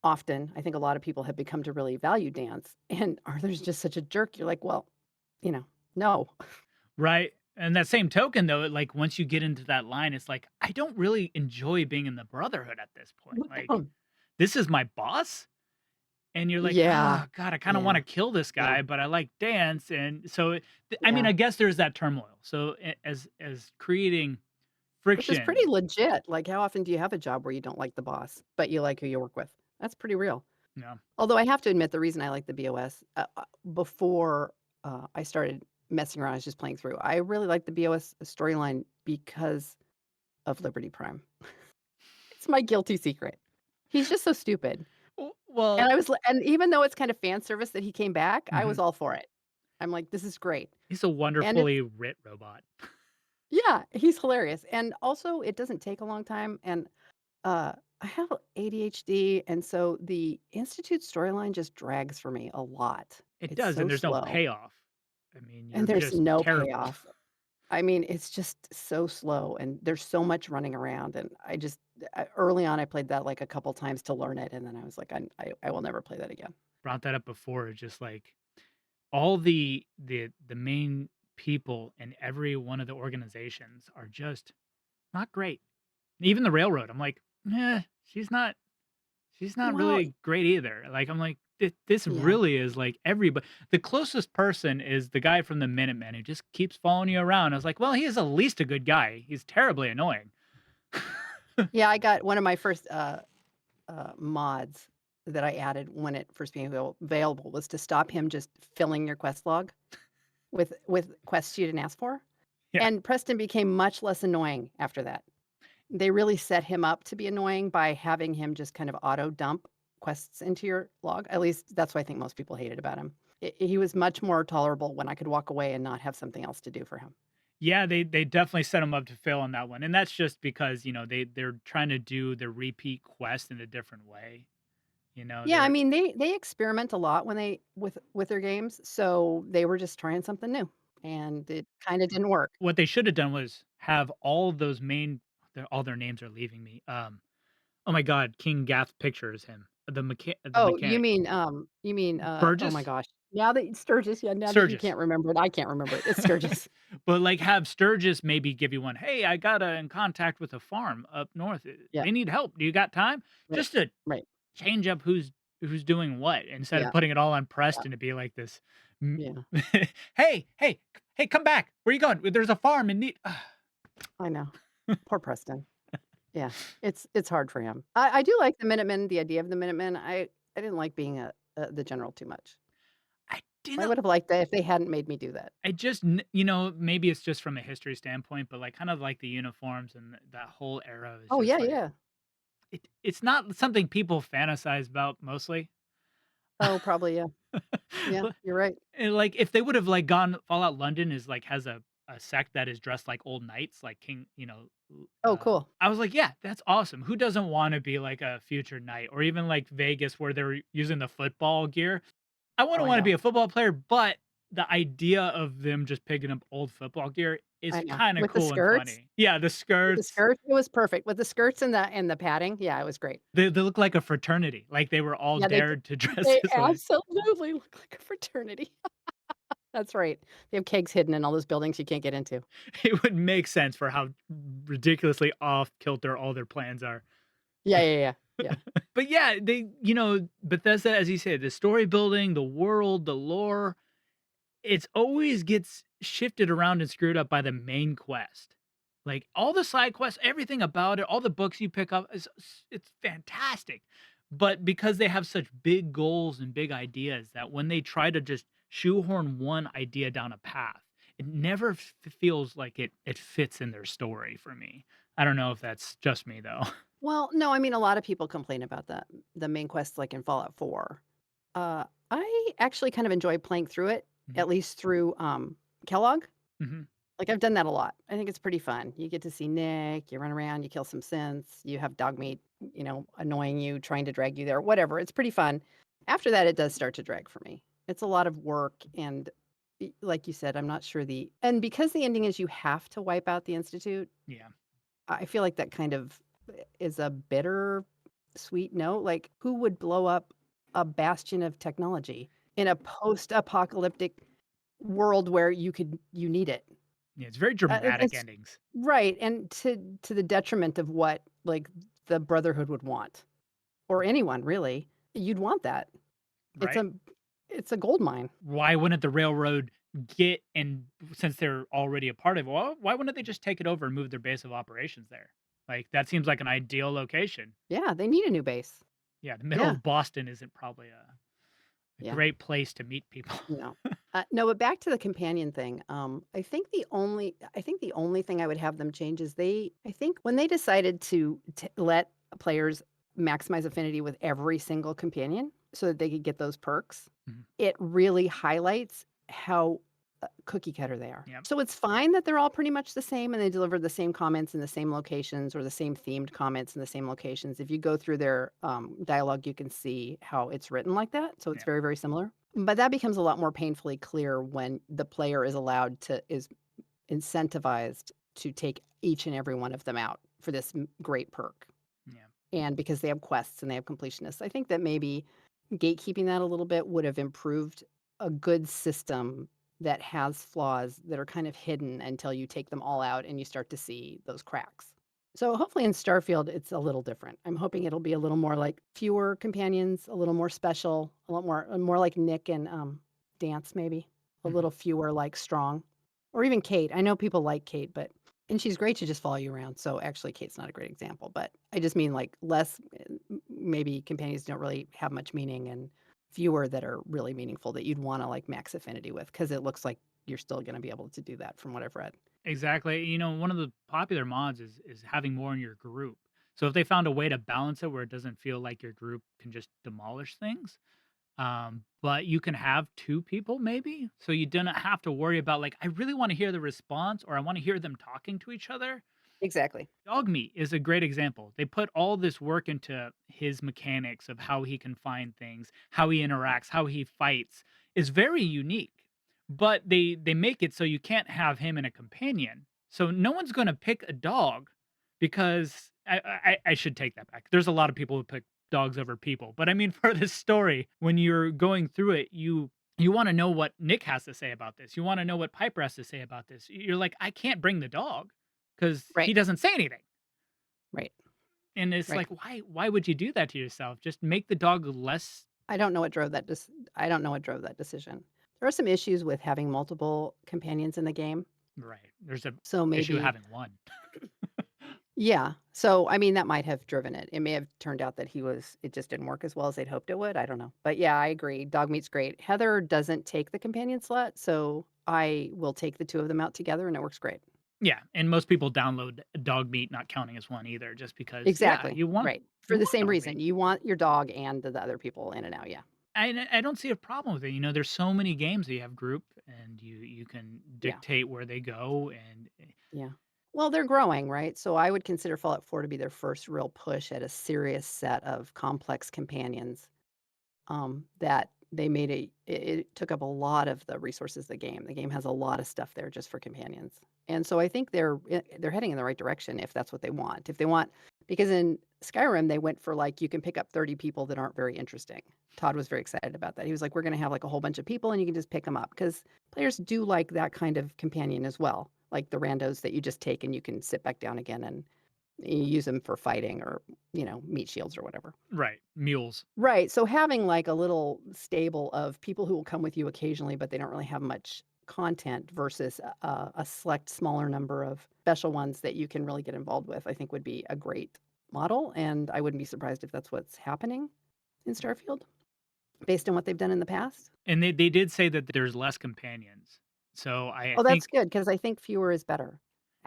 often, I think a lot of people have become to really value dance, and Arthur's just such a jerk. You're like, "Well, you know, no." Right? And that same token, though, like, once you get into that line, it's like, I don't really enjoy being in the Brotherhood at this point. Like, this is my boss? And you're like, Yeah, "Ah, God, I kinda yeah, wanna kill this yeah, guy, but I like dance," and so, I mean, yeah. I guess there's that turmoil. So, as creating Which is pretty friction. legit, like, how often do you have a job where you don't like the boss, but you like who you work with? That's pretty real. Yeah. Although I have to admit the reason I like the BOS, before, I started messing around, I was just playing through, I really like the BOS storyline because of Liberty Prime. It's my guilty secret. He's just so stupid, Well, and and even though it's kind of fan service that he came back, I was mhm. all for it. I'm like, "This is great," He's a and it's wonderfully writ robot. Yeah, he's hilarious, and also it doesn't take a long time, and, I have ADHD, and so the Institute storyline just drags for me a lot. It It's does, and so there's no slow, payoff. I mean, and you're there's just no terrible. payoff. I mean, it's just so slow, and there's so much running around, and early on, I played that, like, a couple times to learn it, and then I was like, I will never play that again." Brought that up before, just like all the main people in every one of the organizations are just not great. Even the railroad, I'm like, "Eh, she's not Well, really great either." Like, I'm like, This yeah. really is like everybody." The closest person is the guy from the Minutemen who just keeps following you around. I was like, "Well, he is at least a good guy. He's terribly annoying." Yeah, I got one of my first, mods that I added when it first became available was to stop him just filling your quest log with quests you didn't ask for, Yeah. and Preston became much less annoying after that. They really set him up to be annoying by having him just kind of auto dump quests into your log. At least that's what I think most people hated about him. He was much more tolerable when I could walk away and not have something else to do for him. Yeah, they definitely set him up to fail on that one, and that's just because, they're trying to do the repeat quest in a different way. Yeah, I They're mean, they experiment a lot when they with their games, so they were just trying something new, and it kinda didn't work. what they should have done was have all of those all their names are leaving me. Oh my god, King Gath's picture is him. The Oh, mechanic. oh my Burgess? gosh. Now that Sturgis, yeah, now that you Sturgis. can't remember it, I can't remember it. It's Sturgis. But, like, have Sturgis maybe give you one, "Hey, I got, in contact with a farm up north. Yeah, They need help. Do you got time?" right, Just to right. change up who's doing what instead of Yeah, putting it all on yeah, Preston to be like this, mm, yeah. "Hey, hey, hey, come back. Where you going? There's a farm in need." I know. Poor Preston. Yeah, it's hard for him. I do like the Minutemen, the idea of the Minutemen. I didn't like being the general too much. I I didn't would have liked that if they hadn't made me do that. I just maybe it's just from a history standpoint, but, like, kind of like the uniforms and that whole era is Oh, just yeah, like yeah. it's not something people fantasize about mostly. Oh, probably, yeah. Yeah, But you're right. and, like, if they would have, like, gone Fallout London is, like, has a sect that is dressed like old knights, like King Oh, cool. I was like, "Yeah, that's awesome. Who doesn't wanna be like a future knight?" Or even, like, Vegas where they're using the football gear. I Oh, wouldn't I wanna be know. a football player, but the idea of them just picking up old football gear is I know. kinda With the cool and skirts funny. Yeah, the with the skirts, skirts, it was perfect. With the skirts and the padding, yeah, it was great. they look like a fraternity, like they were all Yeah, dared to dress they this way. absolutely look like a fraternity. That's right. They have kegs hidden in all those buildings you can't get into. It would make sense for how ridiculously off kilter all their plans are. Yeah, yeah, yeah, yeah. But yeah, Bethesda, as you said, the story building, the world, the lore, it's always gets shifted around and screwed up by the main quest. Like, all the side quests, everything about it, all the books you pick up it's fantastic. But because they have such big goals and big ideas that when they try to just shoehorn one idea down a path, it never feels like it fits in their story for me. I don't know if that's just me though. Well, no, I mean, a lot of people complain about the main quest, like, in Fallout 4. I actually kind of enjoy playing through it, Mhm, at least through, Kellogg. mhm. Like, I've done that a lot. I think it's pretty fun. You get to see Nick, you run around, you kill some synths, you have Dogmeat, annoying you, trying to drag you there, whatever. It's pretty fun. After that, it does start to drag for me. It's a lot of work and like you said, I'm not sure and because the ending is you have to wipe out the institute, Yeah, I feel like that kind of is a bitter sweet note. Like, who would blow up a bastion of technology in a post-apocalyptic world where you need it? yeah, it's very dramatic It's endings, right, and to the detriment of what, like, the Brotherhood would want, or right, anyone really. You'd want that. It's right? a it's a gold mine. Why wouldn't the railroad get and since they're already a part of it, well, why wouldn't they just take it over and move their base of operations there? Like, that seems like an ideal location. Yeah, they need a new base. Yeah, the middle Yeah, of Boston isn't probably a yeah, great place to meet people. no. No, but back to the companion thing, I think the only thing I would have them change is I think when they decided to let players maximize affinity with every single companion so that they could get those perks, Mhm. it really highlights how cookie cutter they are. Yep. So it's fine that they're all pretty much the same and they deliver the same comments in the same locations or the same themed comments in the same locations. If you go through their dialogue, you can see how it's written like that. So it's Yep. very, very similar. But that becomes a lot more painfully clear when the player is incentivized to take each and every one of them out for this great perk. Yeah. And because they have quests and they have completionists, I think that maybe gatekeeping that a little bit would have improved a good system that has flaws that are kind of hidden until you take them all out and you start to see those cracks. So hopefully in Starfield, it's a little different. I'm hoping it'll be a little more like fewer companions, a little more special, a lot more like Nick and Dance, maybe a Mhm. little fewer like Strong, or even Kate. I know people like Kate, but and she's great to just follow you around. So actually, Kate's not a great example, but I just mean like less, maybe companions don't really have much meaning and fewer that are really meaningful that you'd want to like max affinity with because it looks like you're still going to be able to do that from what I've read. Exactly. One of the popular mods is having more in your group. So if they found a way to balance it where it doesn't feel like your group can just demolish things, but you can have 2 people maybe, so you do not have to worry about, like, "I really wanna hear the response," or, "I wanna hear them talking to each other." Exactly. Dog meat is a great example. They put all this work into his mechanics of how he can find things, how he interacts, how he fights is very unique. But they make it so you can't have him and a companion. So no one's going to pick a dog because I should take that back. There's a lot of people who pick dogs over people. But I mean for this story, when you're going through it, you want to know what Nick has to say about this. You want to know what Piper has to say about this. You're like, I can't bring the dog 'cause he Right. doesn't say anything, Right. and it's Right. like, why would you do that to yourself? Just make the dog less. I don't know what drove that. I don't know what drove that decision. There are some issues with having multiple companions in the game. Right, there's a So issue maybe, having one. yeah. So I mean, that might have driven it. It may have turned out that it just didn't work as well as they'd hoped it would. I don't know. But yeah, I agree. Dog meat's great. Heather doesn't take the companion slot, so I will take the two of them out together and it works great. Yeah, and most people download dog meat not counting as one either just because, yeah, Exactly, right. you For the want same dog reason, meat. you want your dog and the other people in and out, yeah. I don't see a problem with it. There's so many games that you have group and you can Yeah, dictate where they go and yeah. Well, they're growing, right? So I would consider Fallout 4 to be their first real push at a serious set of complex companions, that they made it took up a lot of the resources of the game. The game has a lot of stuff there just for companions. And so I think they're heading in the right direction if that's what they want. If they want because in Skyrim, they went for, like, you can pick up 30 people that aren't very interesting. Todd was very excited about that. He was like, "We're gonna have, like, a whole bunch of people, and you can just pick them up because players do like that kind of companion as well, like the randos that you just take and you can sit back down again and you use them for fighting or, meat shields or whatever. right, mules. Right, so having, like, a little stable of people who will come with you occasionally, but they don't really have much content versus a select smaller number of special ones that you can really get involved with, I think would be a great model, and I wouldn't be surprised if that's what's happening in Starfield based on what they've done in the past. And they did say that there's less companions. So I Oh, that's think good because I think fewer is better,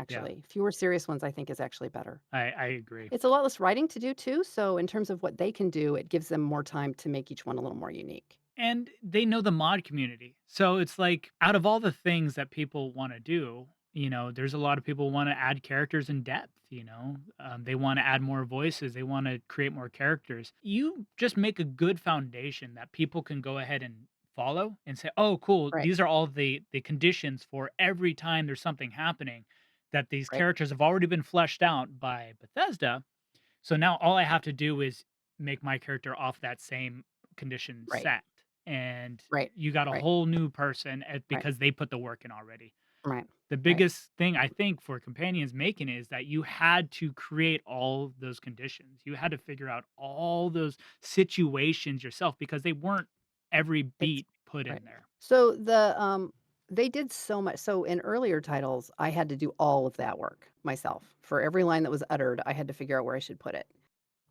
yeah, actually. Fewer serious ones I think is actually better. I agree. It's a lot less writing to do too, so in terms of what they can do, it gives them more time to make each one a little more unique. And they know the mod community. So it's like out of all the things that people want to do, there's a lot of people want to add characters in depth. They want to add more voices. They want to create more characters. You just make a good foundation that people can go ahead and follow and say, oh, cool. Right, These are all the conditions for every time there's something happening that these right, characters have already been fleshed out by Bethesda. So now all I have to do is make my character off that same condition right, set, and right, you got a right, whole new person right, because they put the work in already. right, The right. biggest thing I think for companions making it is that you had to create all those conditions. You had to figure out all those situations yourself because they weren't every It's beat put right. in there. So they did so much so in earlier titles, I had to do all of that work myself. For every line that was uttered, I had to figure out where I should put it.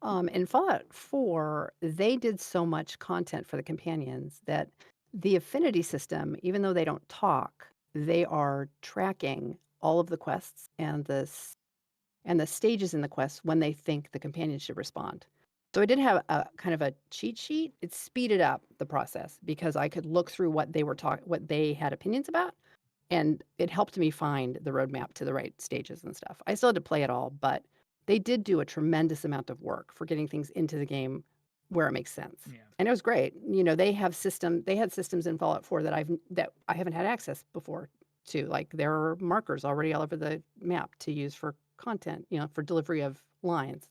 In Fallout 4, they did so much content for the companions that the affinity system, even though they don't talk, they are tracking all of the quests and the stages in the quest when they think the companion should respond. So I did have a kind of a cheat sheet. It speeded up the process because I could look through what they had opinions about, and it helped me find the roadmap to the right stages and stuff. I still had to play it all, but they did do a tremendous amount of work for getting things into the game where it makes sense. Yeah. And it was great. They had systems in Fallout 4 that I haven't had access before to. Like there are markers already all over the map to use for content, for delivery of lines.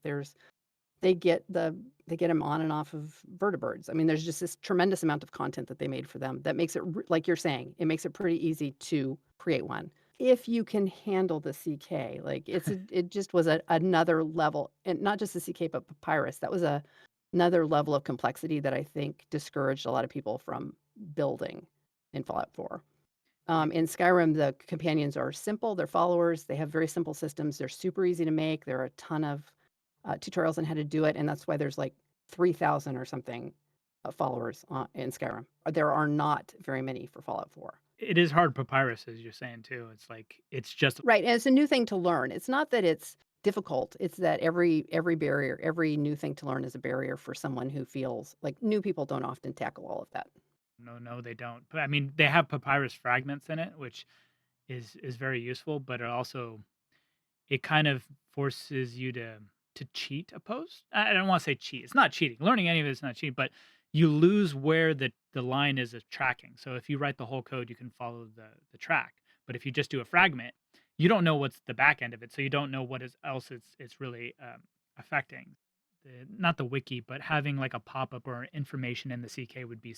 They get the they get 'em on and off of vertibirds. I mean, there's just this tremendous amount of content that they made for them that makes it r like you're saying, it makes it pretty easy to create one. If you can handle the CK, like, it just was another level, and not just the CK, but Papyrus. That was another level of complexity that I think discouraged a lot of people from building in Fallout 4. Yeah. In Skyrim, the companions are simple, they're followers, they have very simple systems, they're super easy to make, there are a ton of, tutorials on how to do it, and that's why there's, like, 3,000 or something, followers, in Skyrim. There are not very many for Fallout 4. It is hard papyrus, as you're saying too. It's like it's just Right, and it's a new thing to learn. It's not that it's difficult, it's that every barrier, every new thing to learn is a barrier for someone who feels like new people don't often tackle all of that. no, no, they don't. But I mean, they have papyrus fragments in it, which is very useful, but it also it kind of forces you to cheat a post. I don't want to say cheat. It's not cheating. Learning any of it is not cheating, but you lose where the line is of tracking. So if you write the whole code, you can follow the track. But if you just do a fragment, you don't know what's the back end of it. So you don't know what is else it's really affecting. Not the wiki, but having like a pop up or information in the CK would be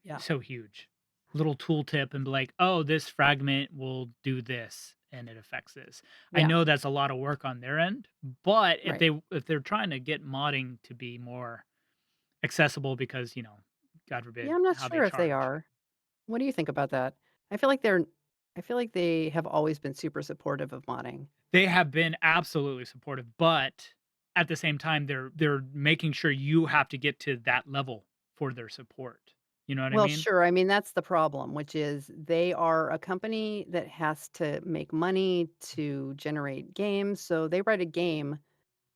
Yeah. so huge. Little tooltip and be like, "Oh, this fragment will do this and it affects this." I Yeah, know that's a lot of work on their end, but right. if they're trying to get modding to be more accessible because, God Yeah, forbid I'm not how they sure if they charge. are. What do you think about that? I feel like they're I feel like they have always been super supportive of modding. They have been absolutely supportive, but at the same time, they're making sure you have to get to that level for their support. You know what I Well, mean? sure, I mean, that's the problem, which is they are a company that has to make money to generate games, so they write a game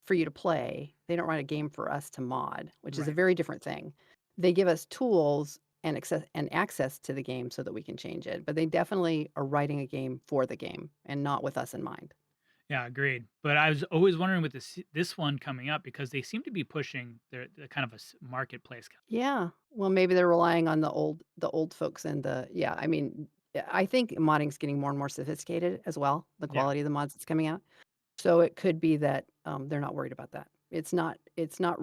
for you to play. They don't write a game for us to mod, which is a Right. very different thing. They give us tools and access to the game so that we can change it, but they definitely are writing a game for the game and not with us in mind. Yeah, agreed. But I was always wondering with this one coming up because they seem to be pushing their kind of a marketplace. Yeah. Well, maybe they're relying on the old folks and I mean, I think modding's getting more and more sophisticated as well, the Yeah, quality of the mods that's coming out. So it could be that, they're not worried about that. It's not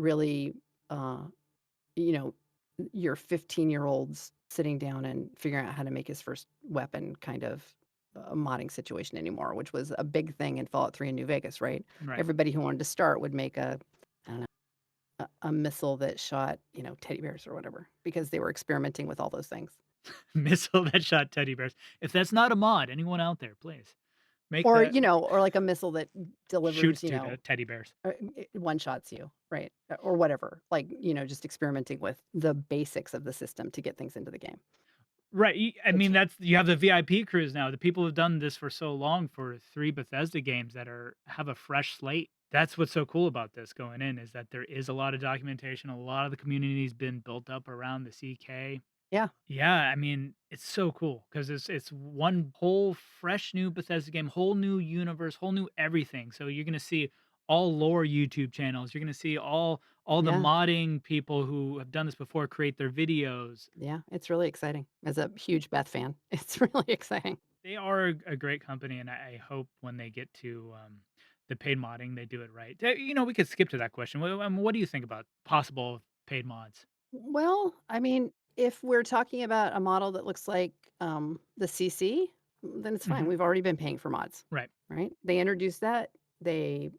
really, uh, you know, your 15-year-olds sitting down and figuring out how to make his first weapon kind of a modding situation anymore, which was a big thing in Fallout 3 in New Vegas, right? right. Everybody who wanted to start would make I don't know, a missile that shot, teddy bears or whatever, because they were experimenting with all those things. Missile that shot teddy bears. If that's not a mod, anyone out there, please make Or, that or like a missile that delivers, shoots to the teddy bears. it one shots you, right? Or whatever. Like, just experimenting with the basics of the system to get things into the game. Right. I mean, Which that's you have the VIP crews now. The people who've done this for so long for 3 Bethesda games that are have a fresh slate. That's what's so cool about this going in is that there is a lot of documentation. A lot of the community's been built up around the CK. yeah, Yeah, I mean, it's so cool because it's one whole fresh new Bethesda game, whole new universe, whole new everything. So you're gonna see all lore YouTube channels. You're gonna see all the yeah, modding people who have done this before create their videos. yeah, it's really exciting. As a huge Beth fan, it's really exciting. They are a great company, and I hope when they get to the paid modding, they do it right. We could skip to that question. What do you think about possible paid mods? Well, I mean, if we're talking about a model that looks like, the CC, then it's fine. Hmm. We've already been paying for mods, Right. right? They introduced that, they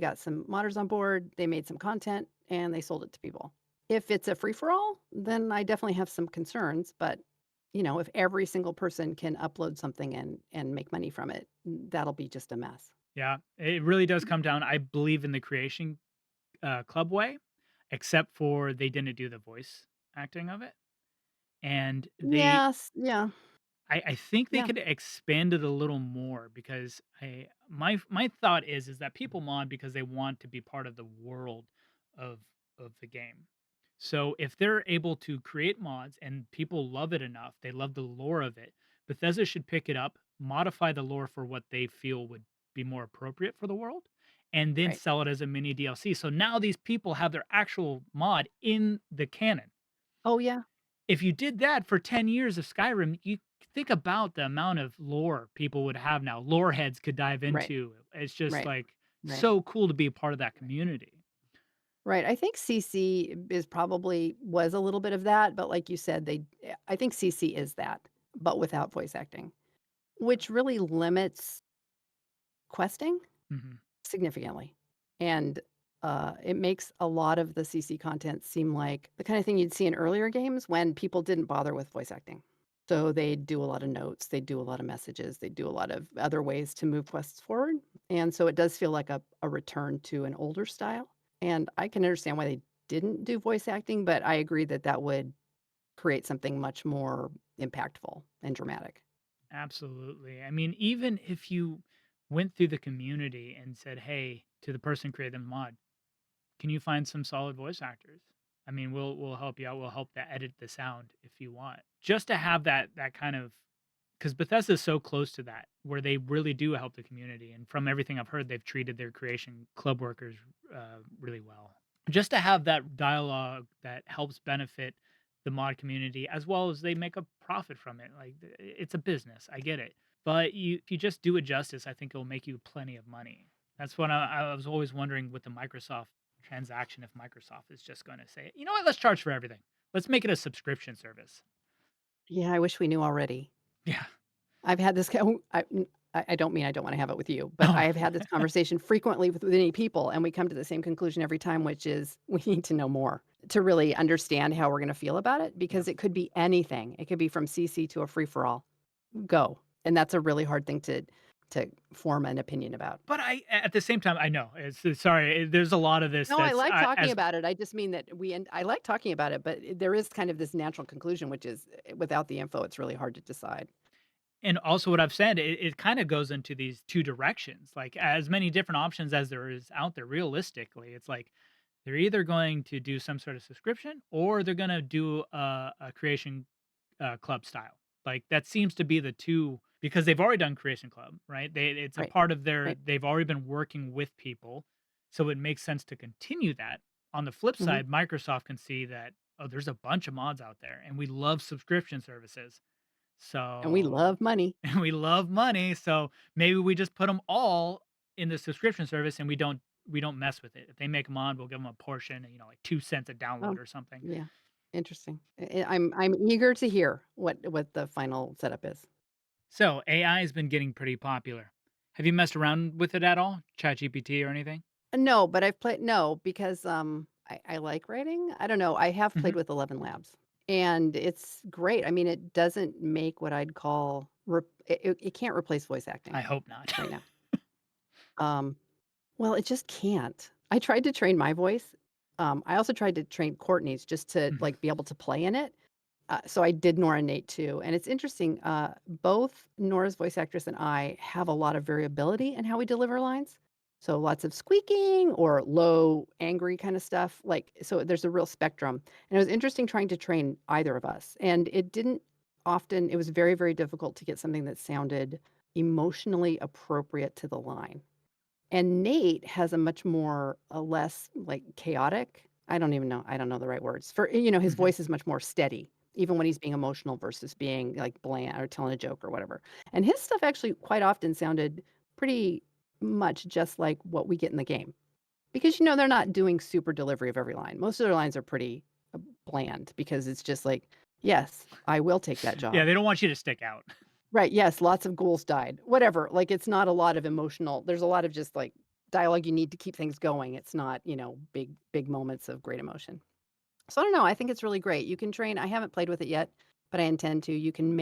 got some modders on board, they made some content, and they sold it to people. If it's a free for all, then I definitely have some concerns, but, if every single person can upload something and make money from it, that'll be just a mess. Yeah, it really does come down. I believe in the creation club way, except for they didn't do the voice acting of it, and Yes, yeah, I think they yeah, could expand it a little more because my thought is that people mod because they want to be part of the world of the game. So if they're able to create mods and people love it enough, they love the lore of it, Bethesda should pick it up, modify the lore for what they feel would be more appropriate for the world, and then Right. sell it as a mini DLC. So now these people have their actual mod in the canon. Oh, yeah. If you did that for 10 years of Skyrim, you think about the amount of lore people would have now, lore heads could dive Right. into. It's just, Right. like, Right. so cool to be a part of that community. Right. I think CC is probably was a little bit of that, but like you said, I think CC is that, but without voice acting, which really limits questing Mhm. significantly. And it makes a lot of the CC content seem like the kind of thing you'd see in earlier games when people didn't bother with voice acting. So they do a lot of notes, they do a lot of messages, they do a lot of other ways to move quests forward. And so it does feel like a return to an older style. And I can understand why they didn't do voice acting, but I agree that that would create something much more impactful and dramatic. Absolutely. I mean, even if you went through the community and said, "Hey," to the person creating the mod, "Can you find some solid voice actors? I mean, we'll help you out. We'll help to edit the sound if you want." Just to have that kind of, because Bethesda is so close to that, where they really do help the community, and from everything I've heard, they've treated their creation club workers, really well. Just to have that dialogue that helps benefit the mod community, as well as they make a profit from it, like, it's a business, I get it, but if you just do it justice, I think it'll make you plenty of money. That's what I was always wondering with the Microsoft transaction, if Microsoft is just gonna say, "You know what? Let's charge for everything. Let's make it a subscription service." Yeah, I wish we knew already. Yeah. I've had this co I don't mean I don't wanna have it with you, but I Oh, have had this conversation frequently with many people, and we come to the same conclusion every time, which is we need to know more to really understand how we're gonna feel about it, yep. because it could be anything. It could be from CC to a free for all. Go. And that's a really hard thing to form an opinion about. But at the same time, I know, sorry, there's a lot of this No, I that's, like talking as about it. I just mean that I like talking about it, but there is kind of this natural conclusion, which is, without the info, it's really hard to decide. and also what I've said, it kinda goes into these 2 directions, like, as many different options as there is out there, realistically, it's like, they're either going to do some sort of subscription, or they're gonna do a creation, club style. Like, that seems to be the 2, because they've already done creation club, right? It's a Right. part of Right. they've already been working with people, so it makes sense to continue that. On the flip Mhm. side, Microsoft can see that, "Oh, there's a bunch of mods out there, and we love subscription services." And we So love money. and we love money, so maybe we just put them all in the subscription service, and we don't mess with it. If they make 'em on, we'll give them a portion, like 2 cents a download Oh, or something. yeah. Interesting. I'm eager to hear what the final setup is. So, AI has been getting pretty popular. Have you messed around with it at all? ChatGPT or anything? No, but I've played no, because, I like writing. I don't know, I have played Mhm. with 11 Labs, and it's great. I mean, it doesn't make what I'd call it can't replace voice acting I hope not. right now. Um, well, it just can't. I tried to train my voice. I also tried to train Courtney's just to, Mhm, like, be able to play in it. So I did Nora and Nate too, and it's interesting, both Nora's voice actress and I have a lot of variability in how we deliver lines. So lots of squeaking or low, angry kind of stuff, like, so there's a real spectrum, and it was interesting trying to train either of us, and it was very, very difficult to get something that sounded emotionally appropriate to the line. And Nate has a much more a less, like, chaotic I don't know the right words. His mhm. voice is much more steady, even when he's being emotional versus being, like, bland or telling a joke or whatever. And his stuff actually quite often sounded pretty much just like what we get in the game. Because, they're not doing super delivery of every line. Most of their lines are pretty, bland because it's just like, "Yes, I will take that Yeah, job." they don't want you to stick out. Right, yes, lots of ghouls died, whatever, like, it's not a lot of emotional there's a lot of just, like, dialogue you need to keep things going, it's not, big moments of great emotion. So I don't know, I think it's really great. You can train I haven't played with it yet, but I intend to. You can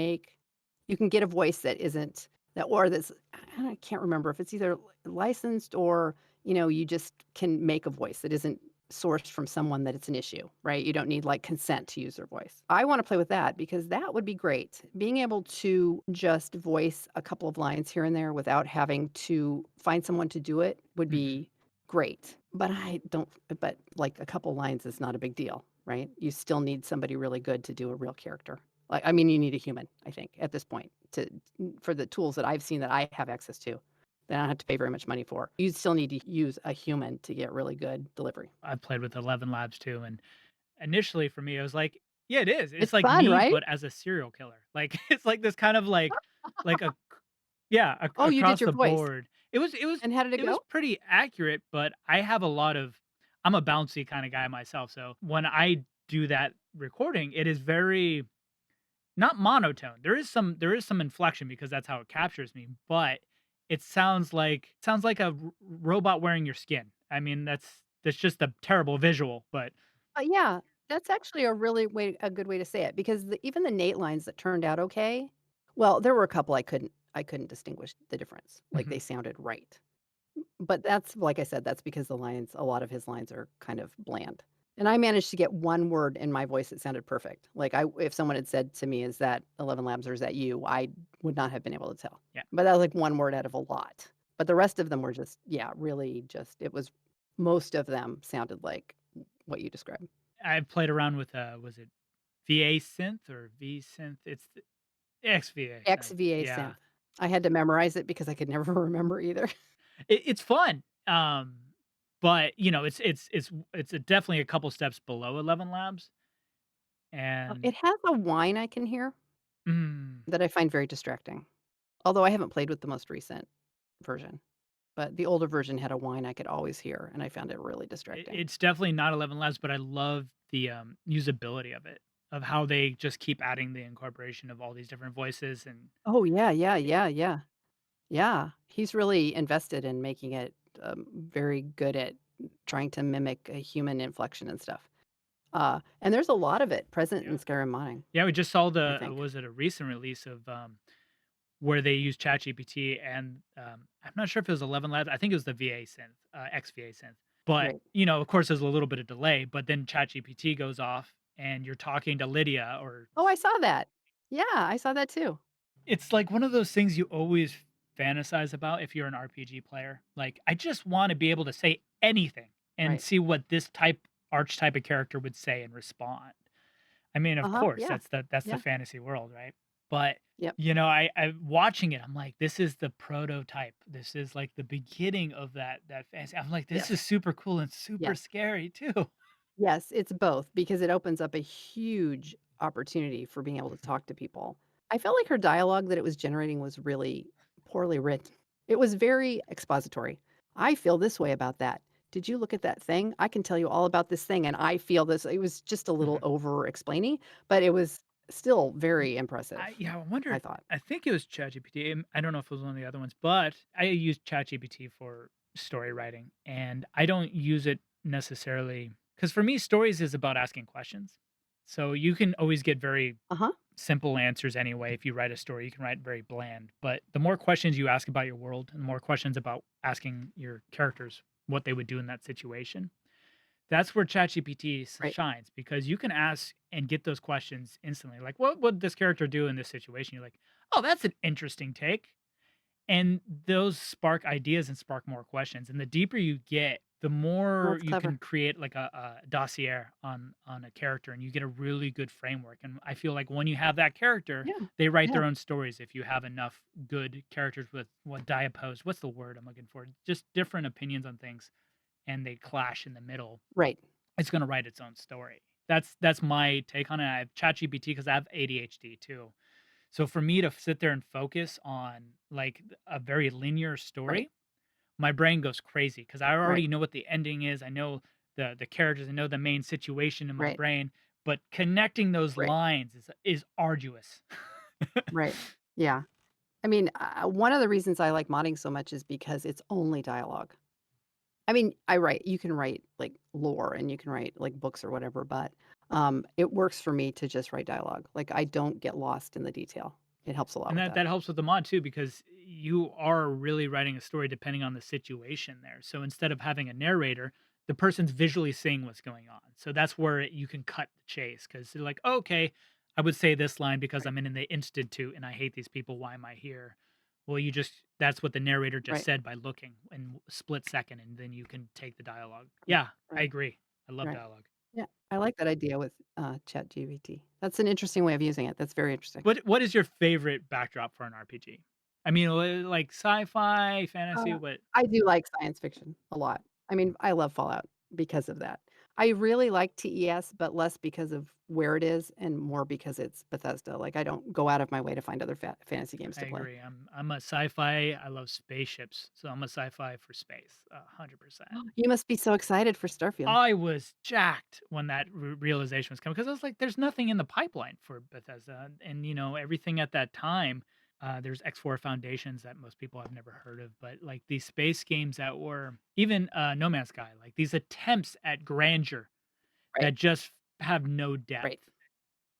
get a voice that isn't that or that's I can't remember if it's either licensed or, you just can make a voice that isn't sourced from someone that it's an issue, right? You don't need like consent to use their voice. I want to play with that because that would be great. Being able to just voice a couple of lines here and there without having to find someone to do it would Mhm. be great, but I don't but, like, a couple lines is not a big deal, right? You still need somebody really good to do a real character. Like, I mean, you need a human, I think, at this point to for the tools that I've seen that I have access to, that I don't have to pay very much money for. You still need to use a human to get really good delivery. I've played with 11 Labs too, and initially for me, I was like, "Yeah, it is. It's It's like fun, me, right? but as a serial killer." Like, it's like this kind of like a yeah, Oh, you did across your the voice. board. It was And how did it it was go? pretty accurate, but I have a lot of I'm a bouncy kinda guy myself, so when I do that recording, it is very not monotone. There is some inflection because that's how it captures me, but it sounds like a robot wearing your skin. I mean, that's just a terrible visual, but Yeah, that's actually a good way to say it because even the Nate lines that turned out okay, well, there were a couple I couldn't distinguish the difference. Like mhm. they sounded right. But that's like I said, that's because a lot of his lines are kind of bland. And I managed to get one word in my voice that sounded perfect. Like if someone had said to me, "Is that 11 Labs or is that you?" I would not have been able to tell. Yeah. But that was like one word out of a lot. But the rest of them were just, yeah, really just it was most of them sounded like what you described. I've played around with, was it VA synth or V synth? It's the XVA synth. XVA Yeah. synth. I had to memorize it because I could never remember either. It's fun, but, it's definitely a couple steps below 11 Labs, and It has a whine I can hear mm, that I find very distracting. Although I haven't played with the most recent version, but the older version had a whine I could always hear, and I found it really distracting. it's definitely not 11 Labs, but I love the, usability of it, of how they just keep adding the incorporation of all these different voices and Oh, yeah, yeah, yeah, yeah. Yeah, he's really invested in making it, very good at trying to mimic a human inflection and stuff. And there's a lot of it present in yeah. Skyrim modding, Yeah, we just saw I the think. was it a recent release of, where they use ChatGPT and, I'm not sure if it was 11 Labs, I think it was the VA synth, XVA synth. But, Right. of course, there's a little bit of delay, but then ChatGPT goes off and you're talking to Lydia or Oh, I saw that. Yeah, I saw that too. it's like one of those things you always fantasize about if you're an RPG player. Like, I just wanna be able to say anything and Right. see what this archetype of character would say and respond. I mean, of Uh-huh, course, yeah. that's the Yeah, fantasy world, right? But, yep, I watching it, I'm like, "This is the prototype. This is, like, the beginning of that fantasy." I'm like, "This is yes, super cool and super yes. scary too." Yes, it's both because it opens up a huge opportunity for being able to talk to people. I felt like her dialogue that it was generating was really poorly written. It was very expository. "I feel this way about that. Did you look at that thing? I can tell you all about this thing, and I feel this." It was just a little Mhm. over explaining, but it was still Y very impressive, I wonder I if thought. I think it was ChatGPT, I don't know if it was one of the other ones, but I use ChatGPT for story writing, and I don't use it necessarily because for me, stories is about asking questions. So you can always get very Uh-huh, simple answers anyway. If you write a story, you can write very bland. But the more questions you ask about your world and the more questions about asking your characters what they would do in that situation, that's where ChatGPT right, shines because you can ask and get those questions instantly. Like, what would this character do in this situation? You're like, oh, that's an interesting take. And those spark ideas and spark more questions, and the deeper you get, the more that's you can clever. create like a dossier on a character, and you get a really good framework, and I feel like when you have that character, Yeah, they write yeah, their own stories if you have enough good characters with what diapose what's the word I'm looking for? Just different opinions on things, and they clash in the middle, right, it's gonna write its own story. That's my take on it. I have ChatGPT because I have ADHD too. So for me to sit there and focus on, like, a very linear right, story, my brain goes crazy because I right, already know what the ending is, I know the characters, I know the main situation in my right, brain, but connecting those right, lines is arduous. right. Yeah. I mean, one of the reasons I like modding so much is because it's only dialogue. I mean, you can write, like, lore and you can write, like, books or whatever, but, it works for me to just write dialogue. Like, I don't get lost in the detail. It helps a lot And with that that. helps with the mod too because you are really writing a story depending on the situation there. So instead of having a narrator, the person's visually seeing what's going on. So that's where you can cut the chase because they're like, "Oh, okay, I would say this line because Right, I'm in the institute and I hate these people. Why am I here?" Well, that's what the narrator just right, said by looking in a split second, and then you can take the dialogue. Yeah, I right, agree. I love right. dialogue. Yeah, I like that idea with, ChatGPT. That's an interesting way of using it. That's very interesting. What is your favorite backdrop for an RPG? I mean, like sci-fi, fantasy, Uh, what I do like science fiction a lot. I mean, I love Fallout because of that. I really like TES, but less because of where it is and more because it's Bethesda. Like, I don't go out of my way to find other fantasy games I to play. agree. I'm a sci-fi. I love spaceships, so I'm a sci-fi for space, 100%. You must be so excited for Starfield. I was jacked when that realization was coming because I was like, "There's nothing in the pipeline for Bethesda," and everything at that time. There's X4 Foundations that most people have never heard of, but like these space games that were even No Man's Sky, like these attempts at grandeur Right, that just have no right, depth,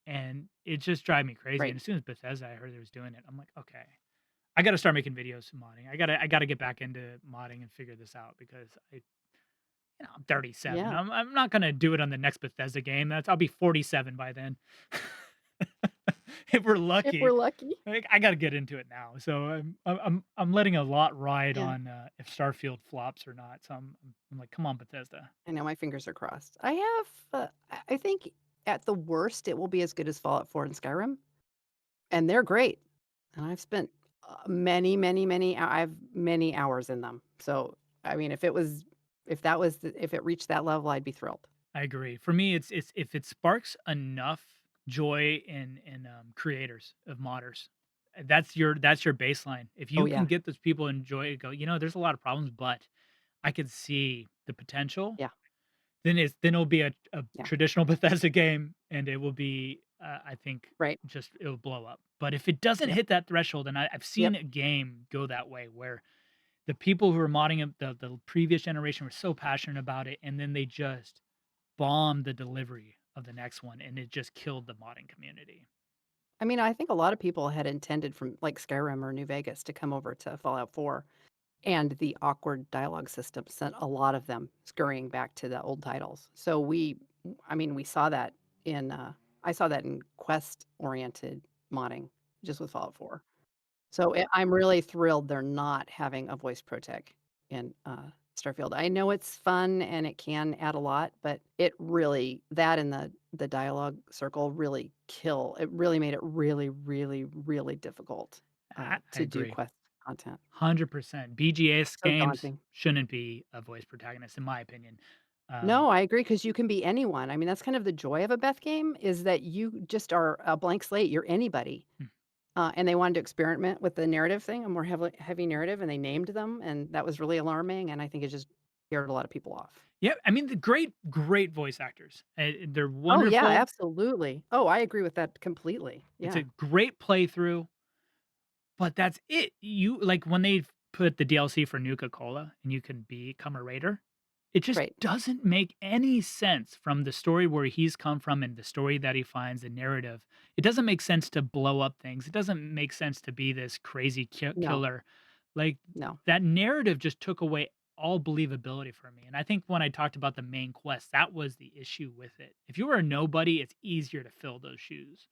and it just drive me crazy. right. And as soon as Bethesda, I heard they was doing it, I'm like, okay, I got to start making videos and modding. I gotta get back into modding and figure this out because I'm 37. Yeah, I'm not gonna do it on the next Bethesda game. I'll be 47 by then. If we're if we're lucky. lucky. Like, I gotta get into it now. So I'm letting a lot ride Yeah, on, if Starfield flops or not. So I'm like, "Come on, Bethesda." I know my fingers are crossed. I have, I think at the worst, it will be as good as Fallout 4 and Skyrim, and they're great. And I've spent, many, many, many I have many hours in them. So, I mean, if it reached that level, I'd be thrilled. I agree. For me, it's if it sparks enough joy in creators of modders, that's your baseline. If Oh, you can yeah. get those people enjoy it, go, there's a lot of problems, but I could see the potential. Yeah, Then it'll be a yeah, traditional Bethesda game, and it will be, I think, right. just it'll blow up. But if it doesn't Yep, hit that threshold, and I've seen yep. a game go that way, where the people who were modding it, the previous generation were so passionate about it, and then they just bombed the delivery of the next one, and it just killed the modding community. I mean, I think a lot of people had intended from, like, Skyrim or New Vegas to come over to Fallout 4, and the awkward dialogue system sent a lot of them scurrying back to the old titles. So I mean, we saw that in, I saw that in quest-oriented modding just with Fallout 4. So, I'm really thrilled they're not having a voice pro tech in, Starfield. I know it's fun and it can add a lot, but it really that and the dialogue circle really made it really, really, really difficult, I to do agree. quest content. 100%. BGS So games daunting. shouldn't be a voice protagonist, in my opinion. Um, No, I agree because you can be anyone. I mean, that's kind of the joy of a Beth game is that you just are a blank slate, you're anybody. hmm. And they wanted to experiment with the narrative thing, a more heavy narrative, and they named them, and that was really alarming, and I think it just scared a lot of people off. Yeah, I mean, the great voice actors. They're Oh, yeah, wonderful. absolutely. Oh, I agree with that completely. It's a Yeah, great playthrough, but that's it. You like when they put the DLC for Nuka Cola and you can become a raider, it just right. doesn't make any sense from the story where he's come from and the story that he finds, the narrative. It doesn't make sense to blow up things. It doesn't make sense to be this crazy No, killer. Like no. that narrative just took away all believability for me. And I think when I talked about the main quest, that was the issue with it. If you were a nobody, it's easier to fill those shoes.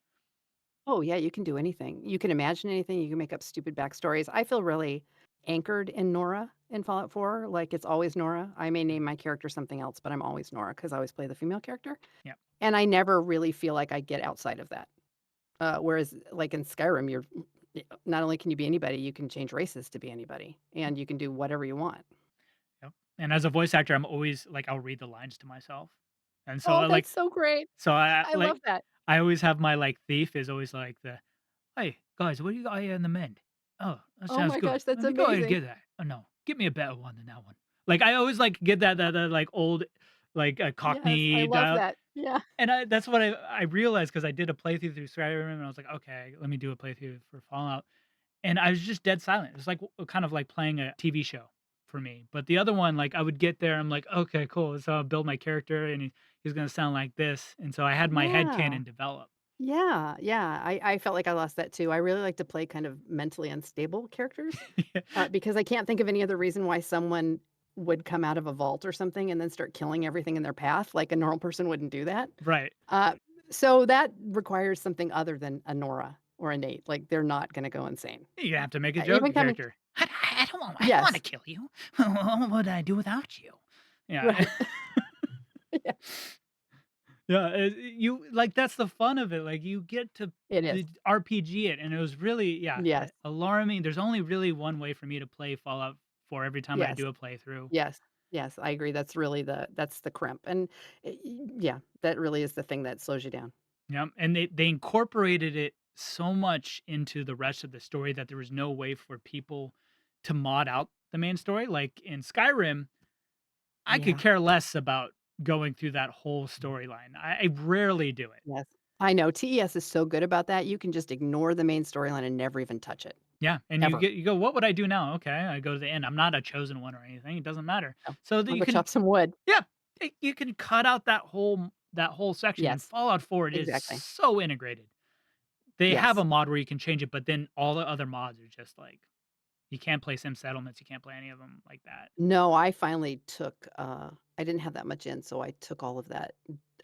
Oh, yeah, you can do anything. You can imagine anything, you can make up stupid backstories. I feel really anchored in Nora in Fallout 4, like, it's always Nora. I may Mm, name my character something else, but I'm always Nora because I always play the female character, yeah. and I never really feel like I get outside of that. Whereas, like, in Skyrim, not only can you be anybody, you can change races to be anybody, and you can do whatever you want. Yep, and as a voice actor, I'm always like, I'll read the lines to myself, and so Oh, I like that's so great. so I love that. I always have my, like, thief is always like the, "Hey, guys, what do you got here in the mend? Oh, that Oh sounds my good. gosh, that's Let me go ahead and amazing. get that. Oh, no, get me a better one than that one." Like, I always, like, get that, like, old, like, Yes, I Cockney love dial, that. Yeah. and that's what I realized because I did a playthrough through Skyrim, and I was like, "Okay, let me do a playthrough for Fallout." And I was just dead silent. It was like kind of like playing a TV show for me. But the other one, like I would get there, I'm like, okay, cool. So I'll build my character and he's gonna sound like this. And so I had my head Yeah. headcanon develop. Yeah, yeah, I felt like I lost that too. I really like to play kind of mentally unstable characters, because I can't think of any other reason why someone would come out of a vault or something and then start killing everything in their path, like a normal person wouldn't do that. Right. Uh, so that requires something other than a Nora or a Nate, like, they're not gonna go insane. You're gonna have to make a Even joke coming character. I don't want to Yes, kill you. What would I do without you? Yeah. right. Yeah. Yeah, you like, that's the fun of it, like, you get to It is. the RPG it, and it was really yeah, Yes. alarming. There's only really one way for me to play Fallout 4 every time I Yes. do a playthrough. Yes. Yes, I agree, that's the crimp, and, yeah, that really is the thing that slows you down. Yep, and they incorporated it so much into the rest of the story that there was no way for people to mod out the main story, like, in Skyrim, I could Yeah. care less about going through that whole storyline. I rarely do it. Yes. I know, TES is so good about that, you can just ignore the main storyline and never even touch it, Yeah, and ever. you go, "What would I do now?" Okay, I go to the end. I'm not a chosen one or anything, it doesn't matter. No. So that I'll you go can chop some wood. yeah, you can cut out that whole section. In Yes. Fallout 4, it is Exactly. so integrated. They have a Yes. mod where you can change it, but then all the other mods are just like you can't play Sim Settlements, you can't play any of them like that. No, I finally took, I didn't have that much in, so I took all of that.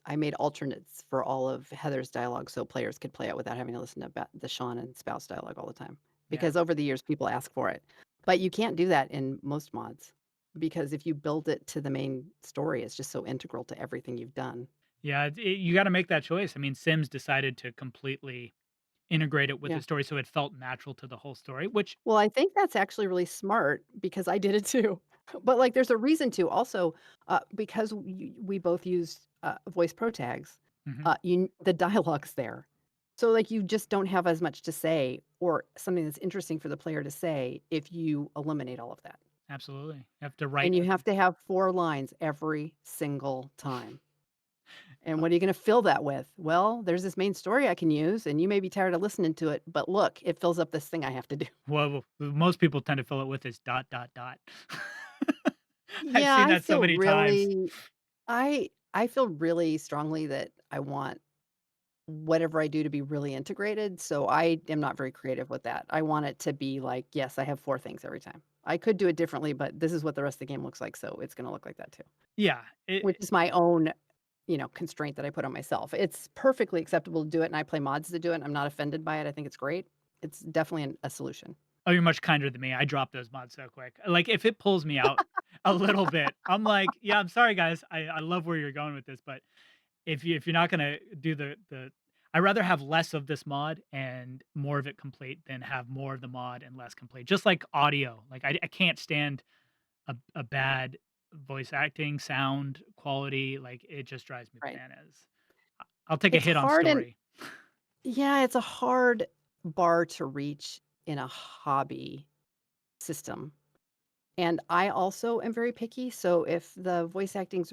I made alternates for all of Heather's dialogue so players could play it without having to listen to the Sean and spouse dialogue all the time. Yeah. Because over the years, people ask for it. But you can't do that in most mods, because if you build it to the main story, it's just so integral to everything you've done. Yeah, you gotta make that choice. I mean, Sims decided to completely integrate it with Yeah. the story so it felt natural to the whole story, which Well, I think that's actually really smart because I did it too. But, like, there's a reason to. Also, because we both use, voice pro tags, mhm, you the dialogue's there. So, like, you just don't have as much to say or something that's interesting for the player to say if you eliminate all of that. absolutely. You have to write And you have to have 4 lines every single time. And what are you gonna fill that with? Well, there's this main story I can use, and you may be tired of listening to it, but look, it fills up this thing I have to do. well, most people tend to fill it with is dot, dot, dot. I've Yeah, seen that so many times. I feel really strongly that I want whatever I do to be really integrated, so I am not very creative with that. I want it to be like, yes, I have 4 things every time. I could do it differently, but this is what the rest of the game looks like, so it's gonna look like that too. Yeah, Which is my own, constraint that I put on myself. It's perfectly acceptable to do it, and I play mods to do it, and I'm not offended by it. I think it's great. It's definitely a solution. oh, you're much kinder than me. I drop those mods so quick. Like, if it pulls me out a little bit, I'm like, "Yeah, I'm sorry, guys. I love where you're going with this, but if you're not gonna do the I'd rather have less of this mod and more of it complete than have more of the mod and less complete." Just like audio, like, I can't stand a bad voice acting, sound quality, like, it just drives me Right. bananas. I'll take a It's hit on hard and story. yeah, it's a hard bar to reach in a hobby system. And I also am very picky, so if the voice acting's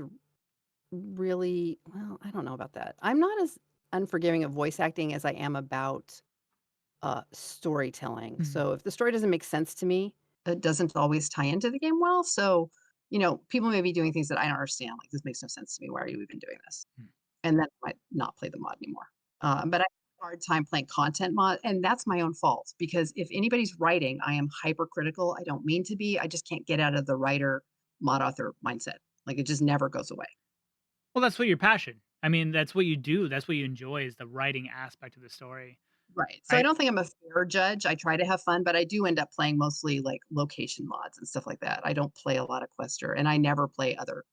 really well, I don't know about that. I'm not as unforgiving of voice acting as I am about, storytelling. Mhm. So if the story doesn't make sense to me, it doesn't always tie into the game well. So, people may be doing things that I don't understand. Like, this makes no sense to me. Why are you even doing this? Mm. And then I might not play the mod anymore. But I have a hard time playing content mod, and that's my own fault because if anybody's writing, I am hypercritical. I don't mean to be. I just can't get out of the writer mod author mindset. Like, it just never goes away. Well, that's what your passion. I mean, that's what you do, that's what you enjoy is the writing aspect of the story. Right. So I I don't think I'm a fair judge. I try to have fun, but I do end up playing mostly like location mods and stuff like that. I don't play a lot of Quester, and I never play other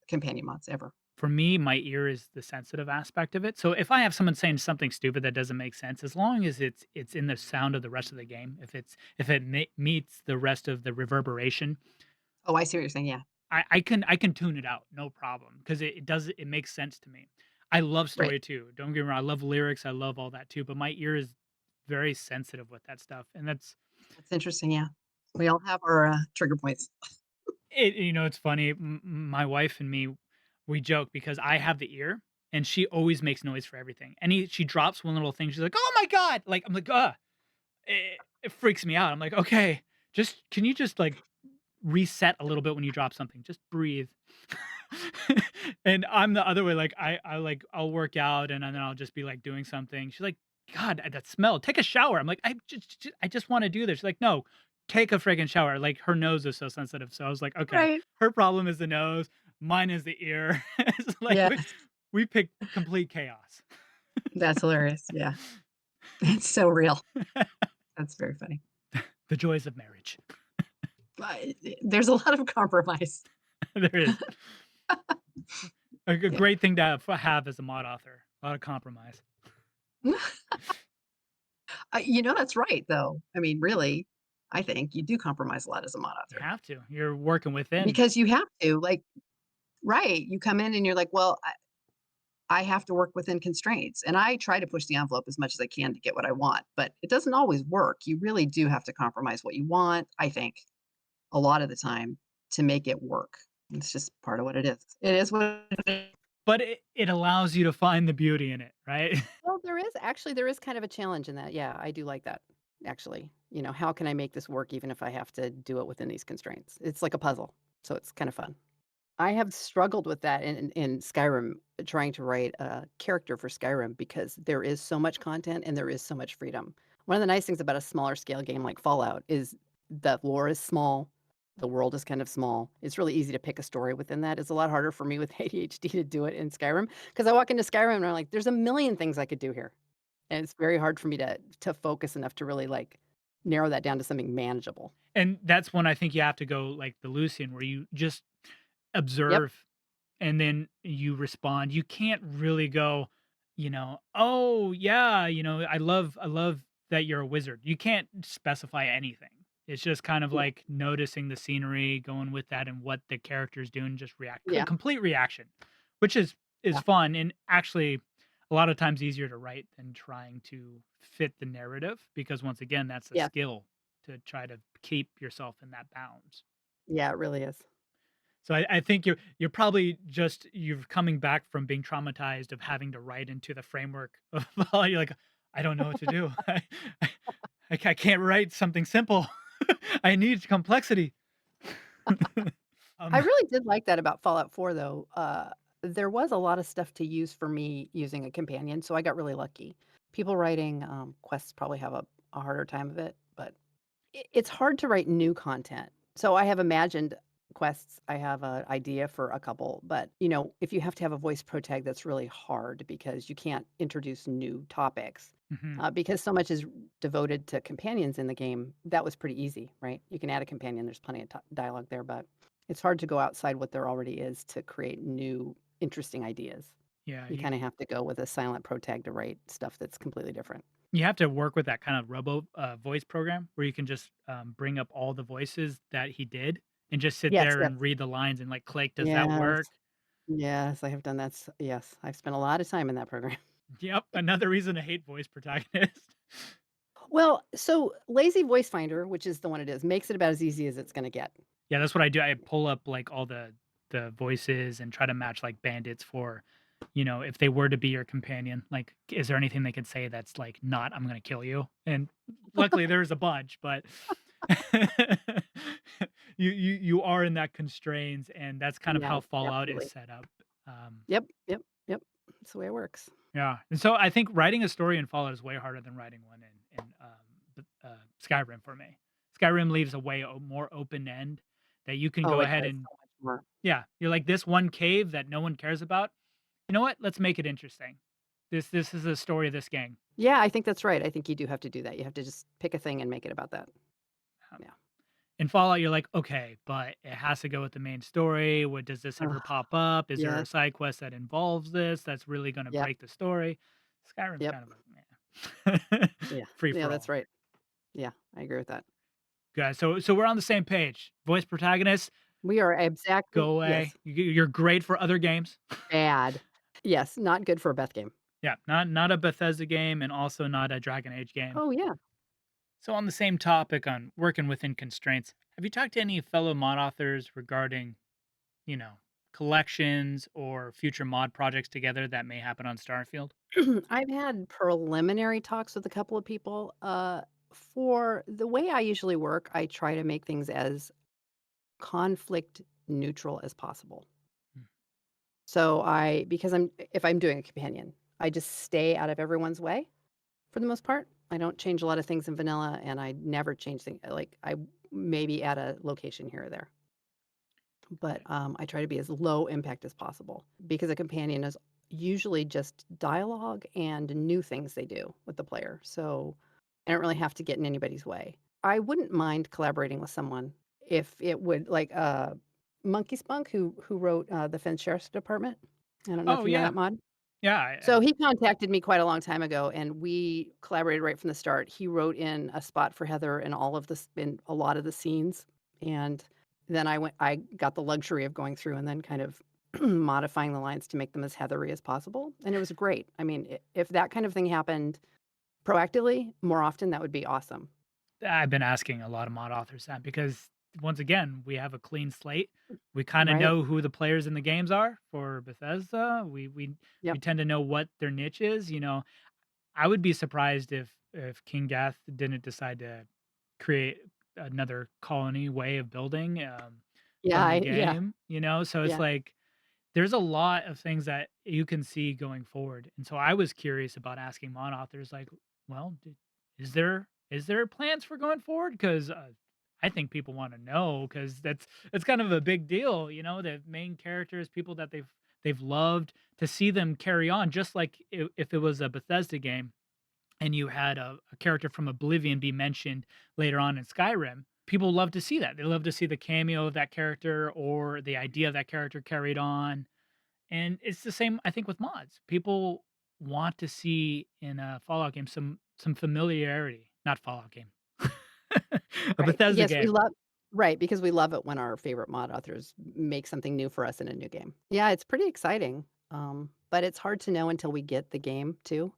companion mods ever. For me, my ear is the sensitive aspect of it, so if I have someone saying something stupid that doesn't make sense, as long as it's in the sound of the rest of the game, if it meets the rest of the reverberation, Oh, I see what you're saying. Yeah. I can tune it out, no problem, 'cause it makes sense to me. I love Right. story too, don't get me wrong, I love lyrics, I love all that too, but my ear is very sensitive with that stuff, and that's That's interesting. Yeah. We all have our trigger points. it's funny, my wife and me, we joke because I have the ear, and she always makes noise for everything. She drops one little thing, she's like, "Oh my god!" Like, I'm like, "Ugh." It freaks me out. I'm like, "Okay, just can you just, like, reset a little bit when you drop something, just breathe." And I'm the other way, like, like, I'll work out and then I'll just be, like, doing something. She's like, "God, that smell, take a shower." I'm like, I just wanna do this." She's like, "No, take a friggin' shower." Like, her nose is so sensitive, so I was like, "Okay, Right. her problem is the nose, mine is the ear." It's like Yeah. we picked complete chaos. That's hilarious. Yeah. It's so real. That's very funny. The joys of marriage. But there's a lot of compromise. There is. A Yeah. great thing to have as a mod author. A lot of compromise. That's right, though. I mean, really, I think you do compromise a lot as a mod You author have to. You're working within. because you have to, like right, you come in and you're like, "Well, I have to work within constraints," and I try to push the envelope as much as I can to get what I want, but it doesn't always work. You really do have to compromise what you want, I think, a lot of the time to make it work. It's just part of what it is. It is what it is. But it allows you to find the beauty in it, right? Well, there is kind of a challenge in that. Yeah, I do like that, actually. How can I make this work even if I have to do it within these constraints? It's like a puzzle, so it's kind of fun. I have struggled with that in Skyrim, trying to write a character for Skyrim because there is so much content and there is so much freedom. One of the nice things about a smaller scale game like Fallout is the lore is small, the world is kind of small. It's really easy to pick a story within that. It's a lot harder for me with ADHD to do it in Skyrim because I walk into Skyrim and I'm like, there's a million things I could do here. And it's very hard for me to focus enough to really like narrow that down to something manageable. And that's when I think you have to go like the Lucian, where you just Yep. observe and then you respond. You can't really go, "Oh, yeah, I love that you're a wizard." You can't specify anything. It's just kind of Yeah. like noticing the scenery, going with that and what the character's doing, just react Yeah. complete reaction, which is Yeah. fun and actually a lot of times easier to write than trying to fit the narrative because once again, that's a Yeah. skill to try to keep yourself in that bounds. Yeah, it really is. So I think you're probably just you're coming back from being traumatized of having to write into the framework of all you're like, "I don't know what to do. I I can't write something simple. I need complexity." I Um, really did like that about Fallout 4, though. There was a lot of stuff to use for me using a companion, so I got really lucky. People writing quests probably have a harder time of it, but it's hard to write new content. So I have imagined quests. I have an idea for a couple, but if you have to have a voice pro tag, that's really hard because you can't introduce new topics. mhm. Because so much is devoted to companions in the game, that was pretty easy, right? You can add a companion. There's plenty of dialogue there, but it's hard to go outside what there already is to create new, interesting ideas. Yeah, You kind of have to go with a silent pro tag to write stuff that's completely different. you have to work with that kind of robo voice program where you can just, bring up all the voices that he did and just sit Yes, there yes, and read the lines and, like, click, "Does that yes. work?" Yes, I have done that yes, I've spent a lot of time in that program. Yep, another reason to hate voice protagonist. Well, so Lazy Voice Finder, which is the one it is, makes it about as easy as it's gonna get. Yeah, that's what I do. I pull up, like, all the voices and try to match, like, bandits for, if they were to be your companion, like, is there anything they could say that's, like, not, "I'm gonna kill you?" And luckily, there's a bunch, but you are in that constraints, and that's kind of how Yes, Fallout is absolutely. set up. Um, Yep, yep, yep. That's the way it works. yeah, and so I think writing a story in Fallout is way harder than writing one Skyrim for me. Skyrim leaves a way more open end that you can Oh, go it ahead does and so much more. yeah, you're like, "This one cave that no one cares about, you know what? Let's make it interesting. This is the story of this gang." Yeah, I think that's right. I think you do have to do that. You have to just pick a thing and make it about that. Um, Yeah. in Fallout, you're like, "Okay, but it has to go with the main story. What does this ever Ugh, pop up? Is there a yes. side quest that involves this that's really gonna Yep, break the story?" Skyrim's yep. kind of a meh. Yeah. Free Yeah, for that's all. right. Yeah, I agree with that. Guys, so we're on the same page. Voice protagonists, We are exactly go yes, away. You're great for other games. bad. Yes, not good for a Beth game. Yeah, not a Bethesda game and also not a Dragon Age game. Oh, yeah. So on the same topic on working within constraints, have you talked to any fellow mod authors regarding, you know, collections or future mod projects together that may happen on Starfield? I've had preliminary talks with a couple of people. For the way I usually work, I try to make things as conflict neutral as possible. Mm, So because if I'm doing a companion, I just stay out of everyone's way for the most part. I don't change a lot of things in vanilla, and I never change things. Like I maybe add a location here or there, but right. I try to be as low impact as possible because a companion is usually just dialogue and new things they do with the player. So I don't really have to get in anybody's way. I wouldn't mind collaborating with someone if it would like Monkey Spunk who wrote the Fence Sheriff's Department. I don't know if Oh, you know yeah. that mod? Yeah, So he contacted me quite a long time ago, and we collaborated right from the start. He wrote in a spot for Heather in all of this in a lot of the scenes, and then I got the luxury of going through and then kind of modifying the lines to make them as Heathery as possible, and it was great. I mean, if that kind of thing happened proactively more often, that would be awesome. I've been asking a lot of mod authors that because once again, we have a clean slate. We kinda Right? know who the players in the games are for Bethesda. We Yep. tend to know what their niche is, you know? I would be surprised if King Gath didn't decide to create another colony way of building, Yeah, from the yeah, game, you know? So it's yeah. like there's a lot of things that you can see going forward, and so I was curious about asking mod authors like, "Well, d is there plans for going forward?" 'Cause, I think people wanna know know because that's kind of a big deal, you know, the main characters, people that they've loved, to see them carry on just like if it was a Bethesda game and you had a character from Oblivion be mentioned later on in Skyrim, people love to see that. They love to see the cameo of that character or the idea of that character carried on. And it's the same, I think, with mods. People want to see in a Fallout game some familiarity, not Fallout game, a Right. Bethesda Yes, we game. love right, because we love it when our favorite mod authors make something new for us in a new game. Yeah, it's pretty exciting, but it's hard to know until we get the game too.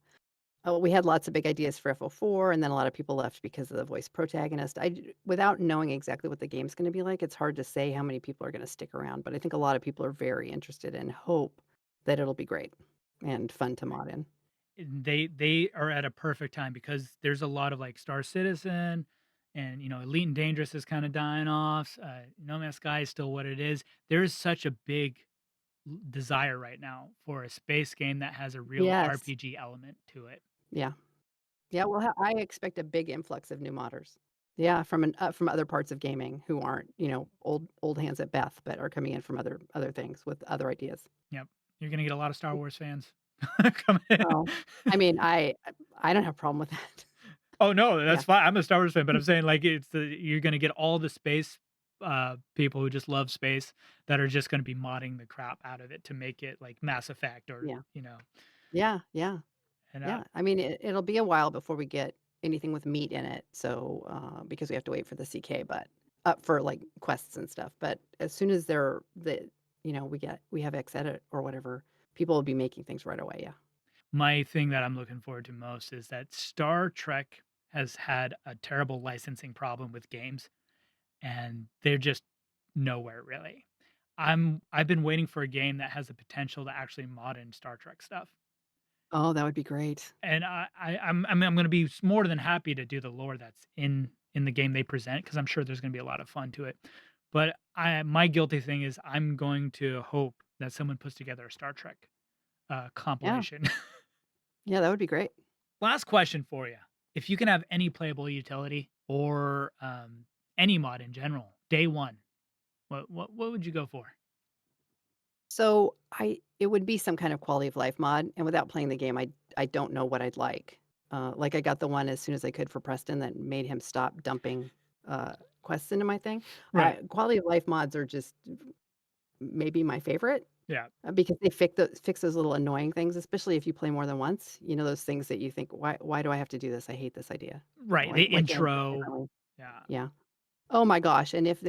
Oh, we had lots of big ideas for FO4, and then a lot of people left because of the voice protagonist. Without knowing exactly what the game's gonna be like, it's hard to say how many people are gonna stick around, but I think a lot of people are very interested and hope that it'll be great and fun to mod in. And they are at a perfect time because there's a lot of like Star Citizen and Elite and Dangerous is kind of dying off. No Man's Sky is still what it is. There's such a big desire right now for a space game that has a real Yes. RPG element to it. Yeah. Yeah, well, I expect a big influx of new modders. Yeah, from other parts of gaming who aren't, old hands at Beth, but are coming in from other things with other ideas. Yep, you're gonna get a lot of Star Wars fans coming in. Oh, I mean, I don't have a problem with that. Oh, no, Yeah, that's fine. I'm a Star Wars fan, but I'm saying, like, you're gonna get all the space, people who just love space that are just gonna be modding the crap out of it to make it like Mass Effect or, yeah, yeah, yeah, and, yeah. I mean, it'll be a while before we get anything with meat in it, so, because we have to wait for the CK, but for, like, quests and stuff, but as soon as we have Edit or whatever, people will be making things right away, yeah. my thing that I'm looking forward to most is that Star Trek has had a terrible licensing problem with games, and they're just nowhere really. I've been waiting for a game that has the potential to actually mod in Star Trek stuff. Oh, that would be great. And I'm gonna be more than happy to do the lore that's in the game they present because 'cause I'm sure there's gonna be a lot of fun to it. But my guilty thing is I'm going to hope that someone puts together a Star Trek, Yeah, compilation. yeah, that would be great. Last question for you. If you can have any playable utility or, any mod in general, day 1, what would you go for? So, it would be some kind of quality of life mod, and without playing the game, I don't know what I'd like. Like, I got the one as soon as I could for Preston that made him stop dumping, quests into my thing. Right. Quality of life mods are just maybe my favorite, Yeah. because they fix those little annoying things, especially if you play more than once. You know, those things that you think, "Why do I have to do this? I hate this idea." Right, the Why can't I do it intro. differently? Yeah. Yeah. Oh my gosh, and if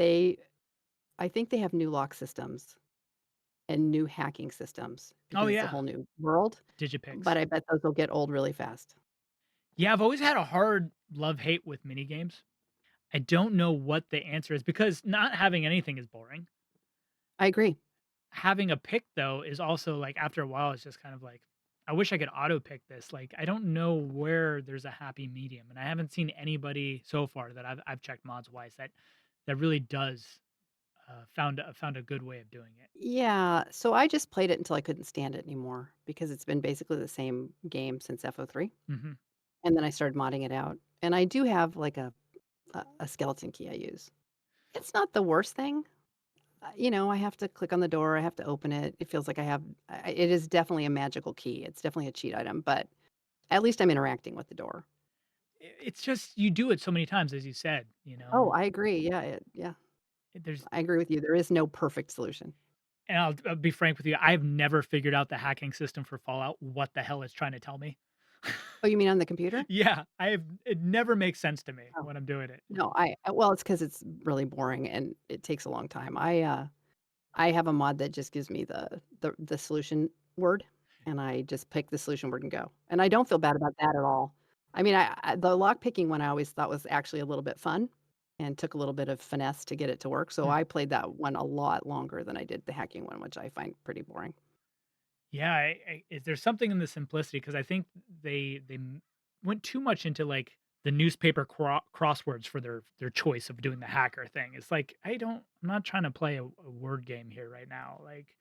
I think they have new lock systems and new hacking systems Oh, because it's a yeah. whole new world, Digipix. but I bet those will get old really fast. Yeah, I've always had a hard love-hate with mini games. I don't know what the answer is because not having anything is boring. I agree. Having a pick though is also like after a while it's just kind of like I wish I could auto pick this. Like I don't know where there's a happy medium and I haven't seen anybody so far that I've checked mods wise that really does found a good way of doing it. Yeah, so I just played it until I couldn't stand it anymore because it's been basically the same game since FO3, Mhm. and then I started modding it out, and I do have, like, a skeleton key I use. It's not the worst thing, I have to click on the door, I have to open it, it feels like it is definitely a magical key, it's definitely a cheat item, but at least I'm interacting with the door. It's just you do it so many times as you said, Oh, I agree, yeah, yeah, there's I agree with you, there is no perfect solution. And I'll be frank with you, I've never figured out the hacking system for Fallout, what the hell it's trying to tell me. Oh, you mean on the computer? Yeah, it never makes sense to me Oh, when I'm doing it. no, well, it's because it's really boring and it takes a long time. I have a mod that just gives me the solution word, and I just pick the solution word and go, and I don't feel bad about that at all. I mean, the lock picking one I always thought was actually a little bit fun and took a little bit of finesse to get it to work, so Mm. I played that one a lot longer than I did the hacking one, which I find pretty boring. Yeah, there's something in the simplicity because I think they went too much into like the newspaper crosswords for their choice of doing the hacker thing. It's like I'm not trying to play a word game here right now. Like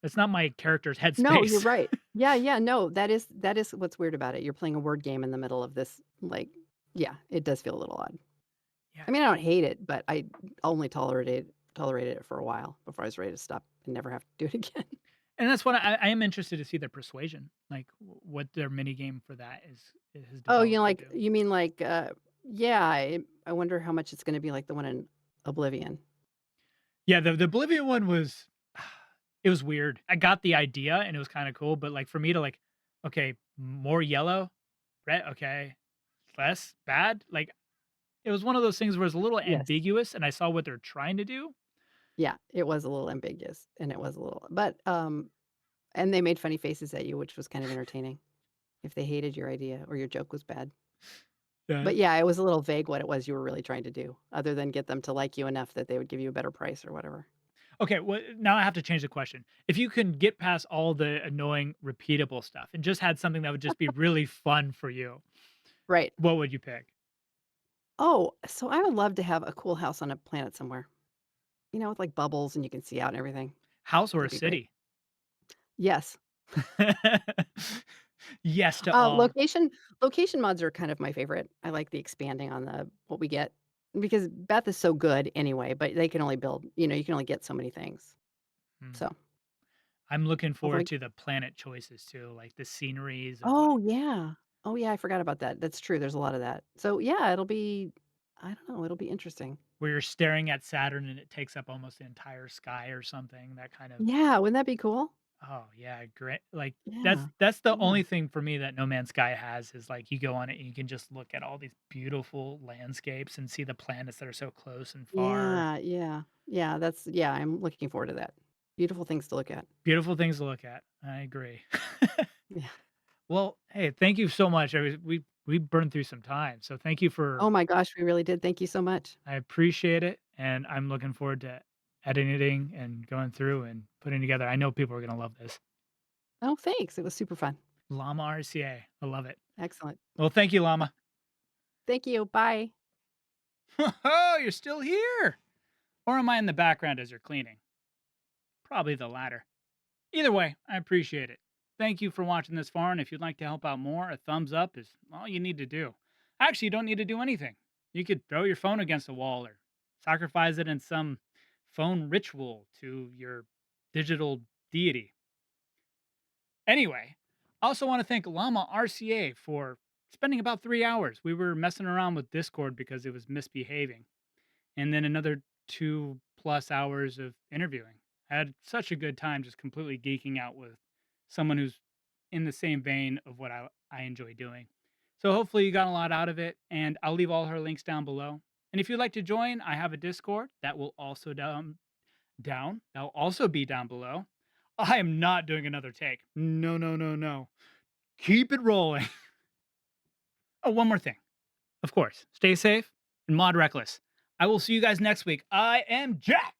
that's not my character's No, you're headspace. right. Yeah, yeah, no, that is what's weird about it. You're playing a word game in the middle of this, like yeah, it does feel a little odd. Yeah, I mean, I don't hate it, but I only tolerated it for a while before I was ready to stop and never have to do it again. and that's what I am interested to see their persuasion, like what their mini game for that is Oh, developed to like do. you mean like, yeah, I wonder how much it's gonna be like the one in Oblivion. Yeah, the Oblivion one was it was weird. I got the idea and it was kinda cool, but, like, for me to, like, okay, more yellow, red, okay, less bad, like, it was one of those things where it's a little Yes. ambiguous and I saw what they're trying to do. Yeah, it was a little ambiguous, and it was a little and they made funny faces at you, which was kind of entertaining if they hated your idea or your joke was bad. Yeah. But yeah, it was a little vague what it was you were really trying to do, other than get them to like you enough that they would give you a better price or whatever. Okay, well, now I have to change the question. If you can get past all the annoying repeatable stuff and just had something that would just be really fun for you, Right. what would you pick? Oh, so I would love to have a cool house on a planet somewhere, with, like, bubbles and you can see out and everything. House or a That'd be great. city? Yes. Yes to all. Location mods are kind of my favorite. I like the expanding on the what we get because Beth is so good anyway, but they can only build you can only get so many things. Hmm. So, I'm looking although forward to the planet choices too, like the sceneries of oh, like yeah. Oh, yeah, I forgot about that. That's true, there's a lot of that. So, yeah, I don't know, it'll be interesting. where you're staring at Saturn and it takes up almost the entire sky or something, that kind of Yeah, wouldn't that be cool? oh yeah, great. Like Yeah. that's the Yeah. only thing for me that No Man's Sky has is like you go on it and you can just look at all these beautiful landscapes and see the planets that are so close and far. Yeah, yeah. Yeah, I'm looking forward to that. Beautiful things to look at. Beautiful things to look at. I agree. Yeah. Well, hey, thank you so much. We burned through some time. So thank you for Oh my gosh, we really did. Thank you so much. I appreciate it and I'm looking forward to editing and going through and putting together. I know people are going to love this. Oh, thanks. It was super fun. Llama RCA. I love it. Excellent. Well, thank you, Llama. Thank you. Bye. Oh, you're still here. Or am I in the background as you're cleaning? Probably the latter. Either way, I appreciate it. Thank you for watching this far, and if you'd like to help out more, a thumbs up is all you need to do. Actually, you don't need to do anything. You could throw your phone against the wall or sacrifice it in some phone ritual to your digital deity. Anyway, I also want to thank Llama RCA for spending about 3 hours. We were messing around with Discord because it was misbehaving, and then another 2+ hours of interviewing. I had such a good time just completely geeking out with someone who's in the same vein of what I enjoy doing. So hopefully you got a lot out of it, and I'll leave all her links down below. And if you'd like to join, I have a Discord that will also that'll also be down below. I am not doing another take. No, no, no, no. Keep it rolling. Oh, one more thing. Of course, stay safe and mod reckless. I will see you guys next week. I am Jack.